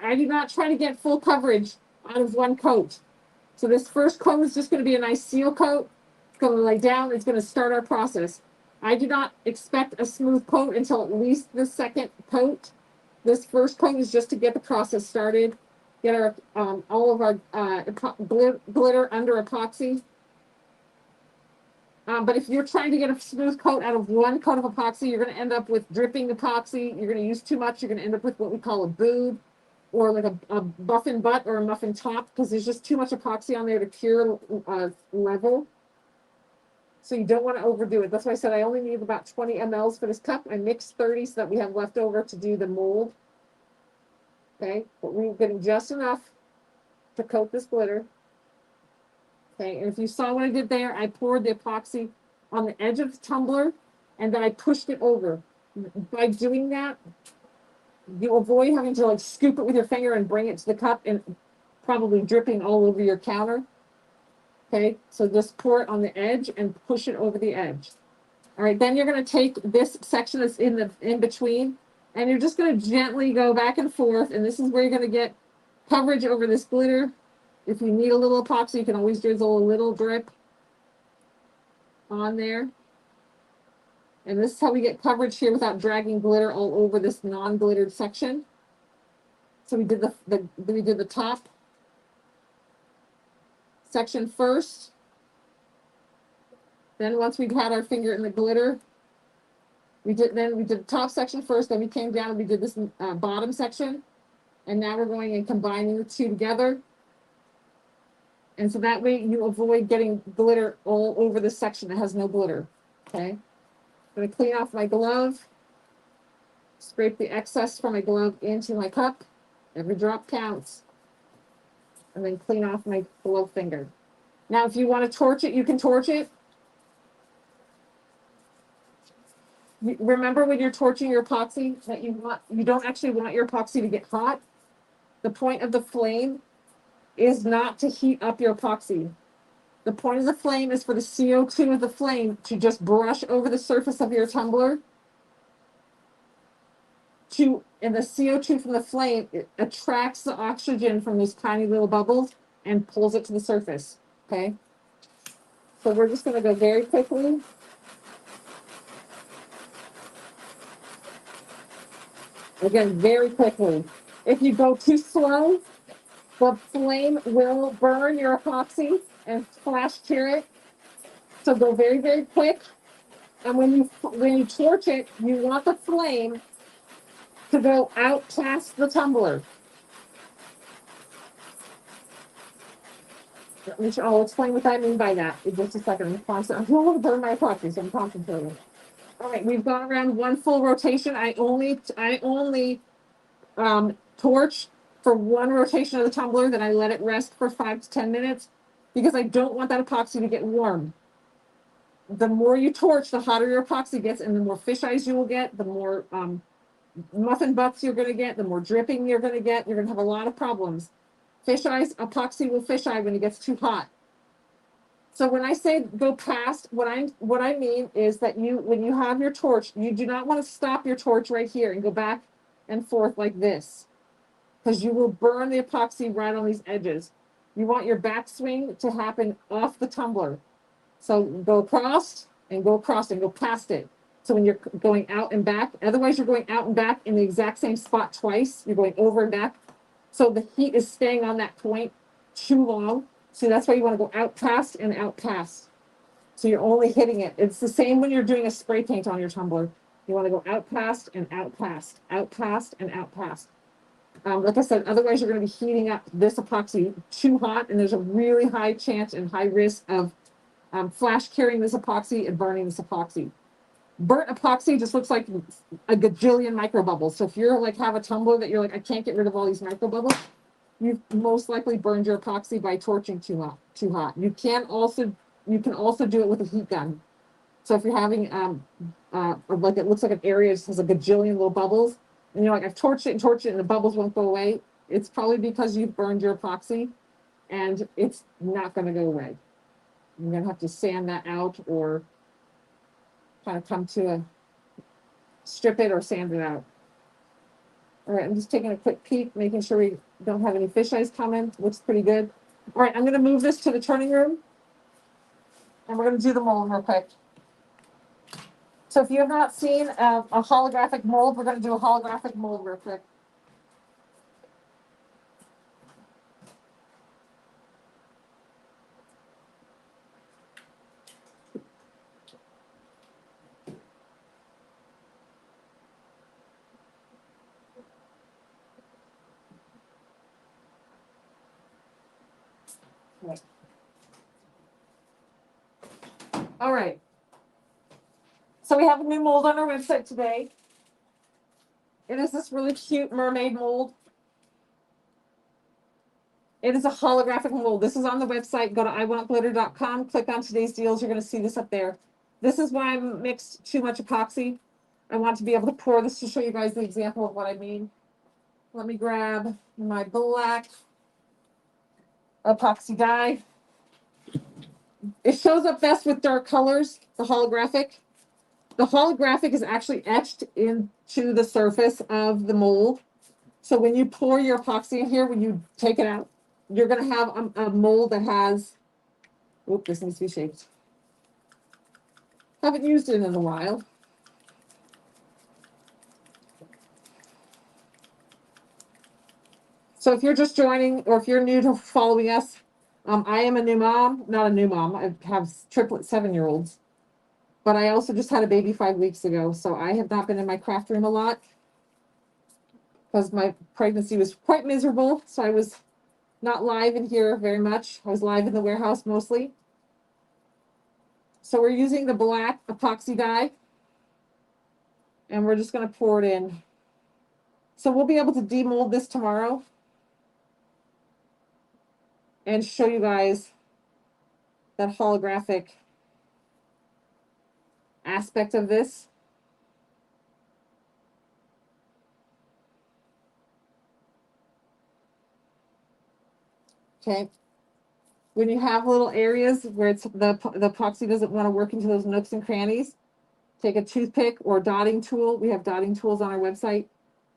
I do not try to get full coverage out of one coat. So this first coat is just going to be a nice seal coat. It's going to lay down. It's going to start our process. I do not expect a smooth coat until at least the second coat. This first coat is just to get the process started. Get our all of our glitter under epoxy. But if you're trying to get a smooth coat out of one coat of epoxy, you're going to end up with dripping epoxy. You're going to use too much. You're going to end up with what we call a boob or like a muffin butt or a muffin top because there's just too much epoxy on there to cure level. So you don't want to overdo it. That's why I said I only need about 20 mLs for this cup. I mixed 30 so that we have left over to do the mold. Okay, but we're getting just enough to coat this glitter. Okay, and if you saw what I did there, I poured the epoxy on the edge of the tumbler and then I pushed it over. By doing that, you avoid having to like scoop it with your finger and bring it to the cup and probably dripping all over your counter. Okay, so just pour it on the edge and push it over the edge. All right, then you're going to take this section that's in between and you're just going to gently go back and forth, and this is where you're going to get coverage over this glitter If you need a little epoxy, you can always drizzle a little drip on there. And this is how we get coverage here without dragging glitter all over this non-glittered section. So we did the top section first. Then once we've had our finger in the glitter, we did the top section first, then we came down and we did this bottom section. And now we're going and combining the two together. And so that way you avoid getting glitter all over the section that has no glitter. Okay. I'm going to clean off my glove. Scrape the excess from my glove into my cup. Every drop counts. And then clean off my glove finger. Now, if you want to torch it, you can torch it. Remember when you're torching your epoxy that you don't actually want your epoxy to get hot. The point of the flame is not to heat up your epoxy. The point of the flame is for the CO2 of the flame to just brush over the surface of your tumbler. And the CO2 from the flame, it attracts the oxygen from these tiny little bubbles and pulls it to the surface. Okay? So we're just going to go very quickly. Again, very quickly. If you go too slow, the flame will burn your epoxy and flash cure it. So go very, very quick. And when you torch it, you want the flame to go out past the tumbler. I'll explain what I mean by that in just a second. I don't want to burn my epoxy, so I'm concentrating. All right, we've gone around one full rotation. I only torch for one rotation of the tumbler, then I let it rest for 5 to 10 minutes because I don't want that epoxy to get warm. The more you torch, the hotter your epoxy gets, and the more fish eyes you will get, the more muffin butts you're going to get, the more dripping you're going to get. You're going to have a lot of problems. Fish eyes, epoxy will fish eye when it gets too hot. So when I say go past, what I mean is that when you have your torch, you do not want to stop your torch right here and go back and forth like this, because you will burn the epoxy right on these edges. You want your backswing to happen off the tumbler. So go across and go across and go past it. So when you're going out and back, otherwise you're going out and back in the exact same spot twice. You're going over and back. So the heat is staying on that point too long. So that's why you want to go out past and out past. So you're only hitting it. It's the same when you're doing a spray paint on your tumbler. You want to go out past and out past, out past and out past. Like I said, otherwise you're going to be heating up this epoxy too hot, and there's a really high chance and high risk of flash curing this epoxy and burning this epoxy. Burnt epoxy just looks like a gajillion micro bubbles. So if you're like have a tumbler that you're like, I can't get rid of all these micro bubbles, you've most likely burned your epoxy by torching too hot. You can also do it with a heat gun. So if you're having like it looks like an area that has a gajillion little bubbles, and you're like, I've torched it and the bubbles won't go away, it's probably because you've burned your epoxy and it's not going to go away. You're going to have to sand that out or kind of come to a strip it or sand it out. All right, I'm just taking a quick peek, making sure we don't have any fish eyes coming. Looks pretty good. All right, I'm going to move this to the turning room, and we're going to do the mold real quick. So if you have not seen a holographic mold, we're going to do a holographic mold real quick. All right. So we have a new mold on our website today. It is this really cute mermaid mold. It is a holographic mold. This is on the website. Go to iwantglitter.com. Click on today's deals. You're going to see this up there. This is why I mixed too much epoxy. I want to be able to pour this to show you guys the example of what I mean. Let me grab my black epoxy dye. It shows up best with dark colors, the holographic. The holographic is actually etched into the surface of the mold. So when you pour your epoxy in here, when you take it out, you're going to have a mold that has, oop, this needs to be shaped. Haven't used it in a while. So if you're just joining or if you're new to following us, I am a new mom, not a new mom. I have triplet 7-year-olds, but I also just had a baby 5 weeks ago. So I have not been in my craft room a lot because my pregnancy was quite miserable. So I was not live in here very much. I was live in the warehouse mostly. So we're using the black epoxy dye and we're just going to pour it in. So we'll be able to demold this tomorrow and show you guys that holographic aspect of this. Okay. When you have little areas where it's the epoxy doesn't want to work into those nooks and crannies, take a toothpick or dotting tool. We have dotting tools on our website,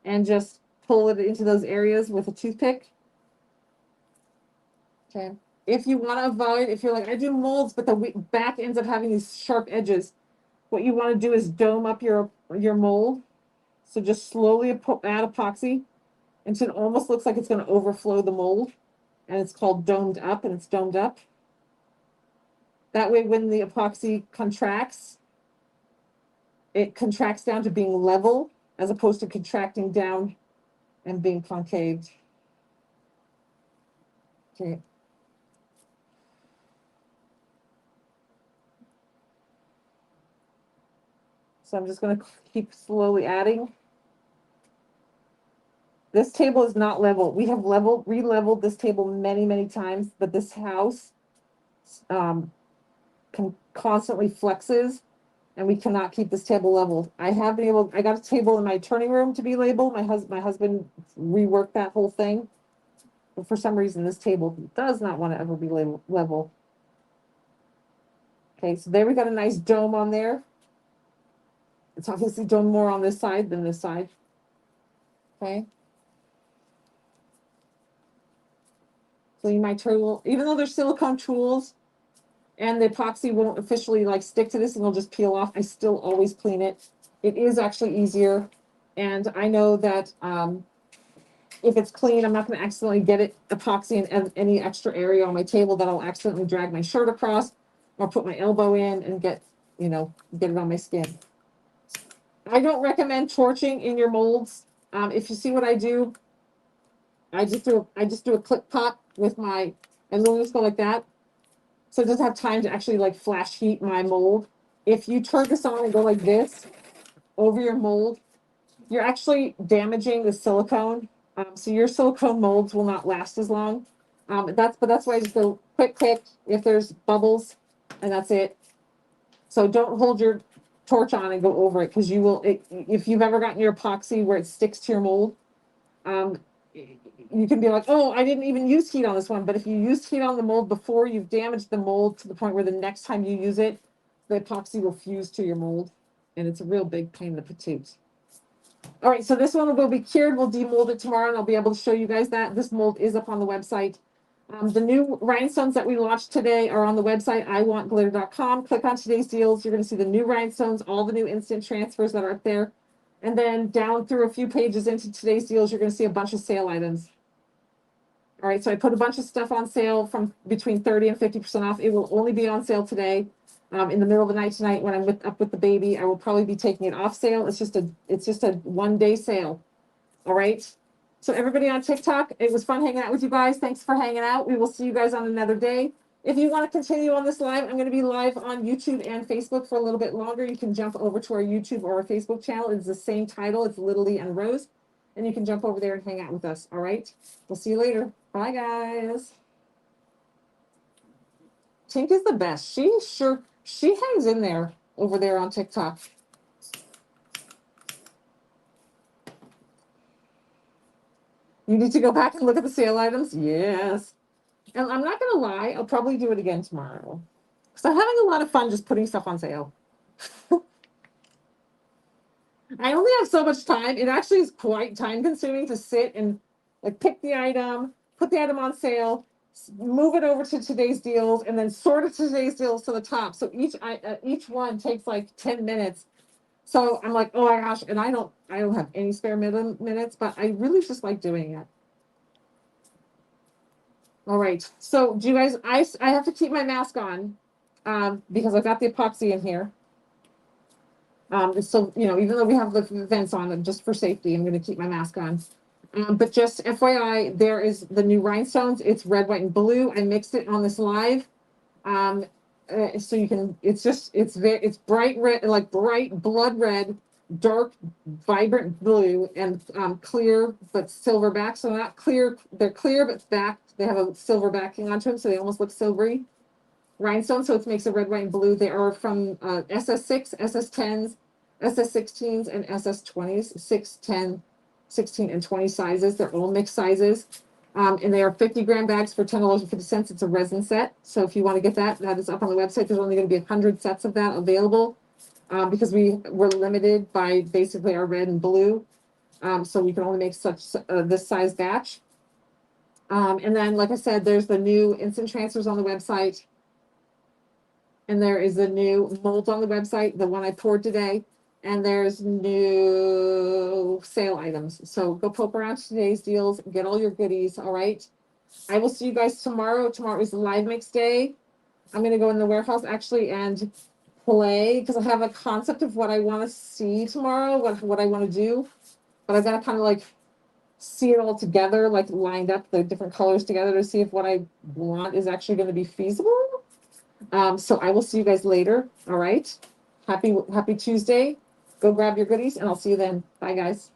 and just pull it into those areas with a toothpick. Okay. If you want to avoid, if you're like, I do molds, but the back ends up having these sharp edges, what you want to do is dome up your mold. So just slowly add epoxy until it almost looks like it's going to overflow the mold. And it's called domed up, and it's domed up. That way, when the epoxy contracts, it contracts down to being level as opposed to contracting down and being concaved. Okay. So I'm just going to keep slowly adding. This table is not level. We have re-leveled this table many, many times, but this house constantly flexes, and we cannot keep this table level. I got a table in my turning room to be labeled. My husband reworked that whole thing. But for some reason, this table does not want to ever be level. Okay, so there we got a nice dome on there. It's obviously done more on this side than this side. Okay. Clean my tool. Even though they're silicone tools and the epoxy won't officially like stick to this and it'll just peel off, I still always clean it. It is actually easier. And I know that if it's clean, I'm not going to accidentally get it epoxy in any extra area on my table that I'll accidentally drag my shirt across or put my elbow in and get it on my skin. I don't recommend torching in your molds. If you see what I do, I just do a clip pop with my, and then just go like that. So it doesn't have time to actually like flash heat my mold. If you turn this on and go like this over your mold, you're actually damaging the silicone. So your silicone molds will not last as long. That's why I just go quick if there's bubbles, and that's it. So don't hold your torch on and go over it, because you will. If you've ever gotten your epoxy where it sticks to your mold, you can be like, oh, I didn't even use heat on this one. But if you used heat on the mold before, you've damaged the mold to the point where the next time you use it, the epoxy will fuse to your mold, and it's a real big pain in the patoots. All right, so this one will be cured. We'll demold it tomorrow, and I'll be able to show you guys that. This mold is up on the website. The new rhinestones that we launched today are on the website, iwantglitter.com. Click on today's deals. You're going to see the new rhinestones, all the new instant transfers that are up there. And then down through a few pages into today's deals, you're going to see a bunch of sale items. All right, so I put a bunch of stuff on sale from between 30 and 50% off. It will only be on sale today. In the middle of the night tonight when I'm up with the baby, I will probably be taking it off sale. It's just a 1-day sale. All right. So everybody on TikTok, it was fun hanging out with you guys. Thanks for hanging out. We will see you guys on another day. If you want to continue on this live, I'm going to be live on YouTube and Facebook for a little bit longer. You can jump over to our YouTube or our Facebook channel. It's the same title. It's Lily and Rose. And you can jump over there and hang out with us. All right. We'll see you later. Bye, guys. Tink is the best. She hangs in there over there on TikTok. You need to go back and look at the sale items? Yes. And I'm not going to lie, I'll probably do it again tomorrow. Because I'm having a lot of fun just putting stuff on sale. I only have so much time. It actually is quite time consuming to sit and like pick the item, put the item on sale, move it over to today's deals, and then sort of today's deals to the top. So each one takes like 10 minutes. So I'm like, oh my gosh, and I don't have any spare minutes, but I really just like doing it. All right. So do you guys, I have to keep my mask on, because I've got the epoxy in here. So, you know, even though we have the vents on, just for safety, I'm going to keep my mask on. But just FYI, there is the new rhinestones. It's red, white, and blue. I mixed it on this live. So you can, it's bright red, like bright blood red, dark, vibrant blue, and clear, but silver back. So not clear, they're clear, but backed. They have a silver backing onto them, so they almost look silvery. Rhinestone, so it makes a red, white, and blue. They are from SS6, SS10s, SS16s, and SS20s, 6, 10, 16, and 20 sizes. They're all mixed sizes. And they are 50-gram bags for $10.50. It's a resin set. So if you want to get that, that is up on the website. There's only going to be 100 sets of that available, because we were limited by basically our red and blue. So we can only make such this size batch. And then, like I said, there's the new instant transfers on the website. And there is a new mold on the website, the one I poured today. And there's new sale items. So go poke around today's deals, get all your goodies, all right? I will see you guys tomorrow. Tomorrow is live mix day. I'm going to go in the warehouse actually and play, because I have a concept of what I want to see tomorrow, what I want to do. But I've got to kind of like see it all together, like lined up the different colors together to see if what I want is actually going to be feasible. So I will see you guys later. All right. Happy Tuesday. Go grab your goodies and I'll see you then. Bye guys.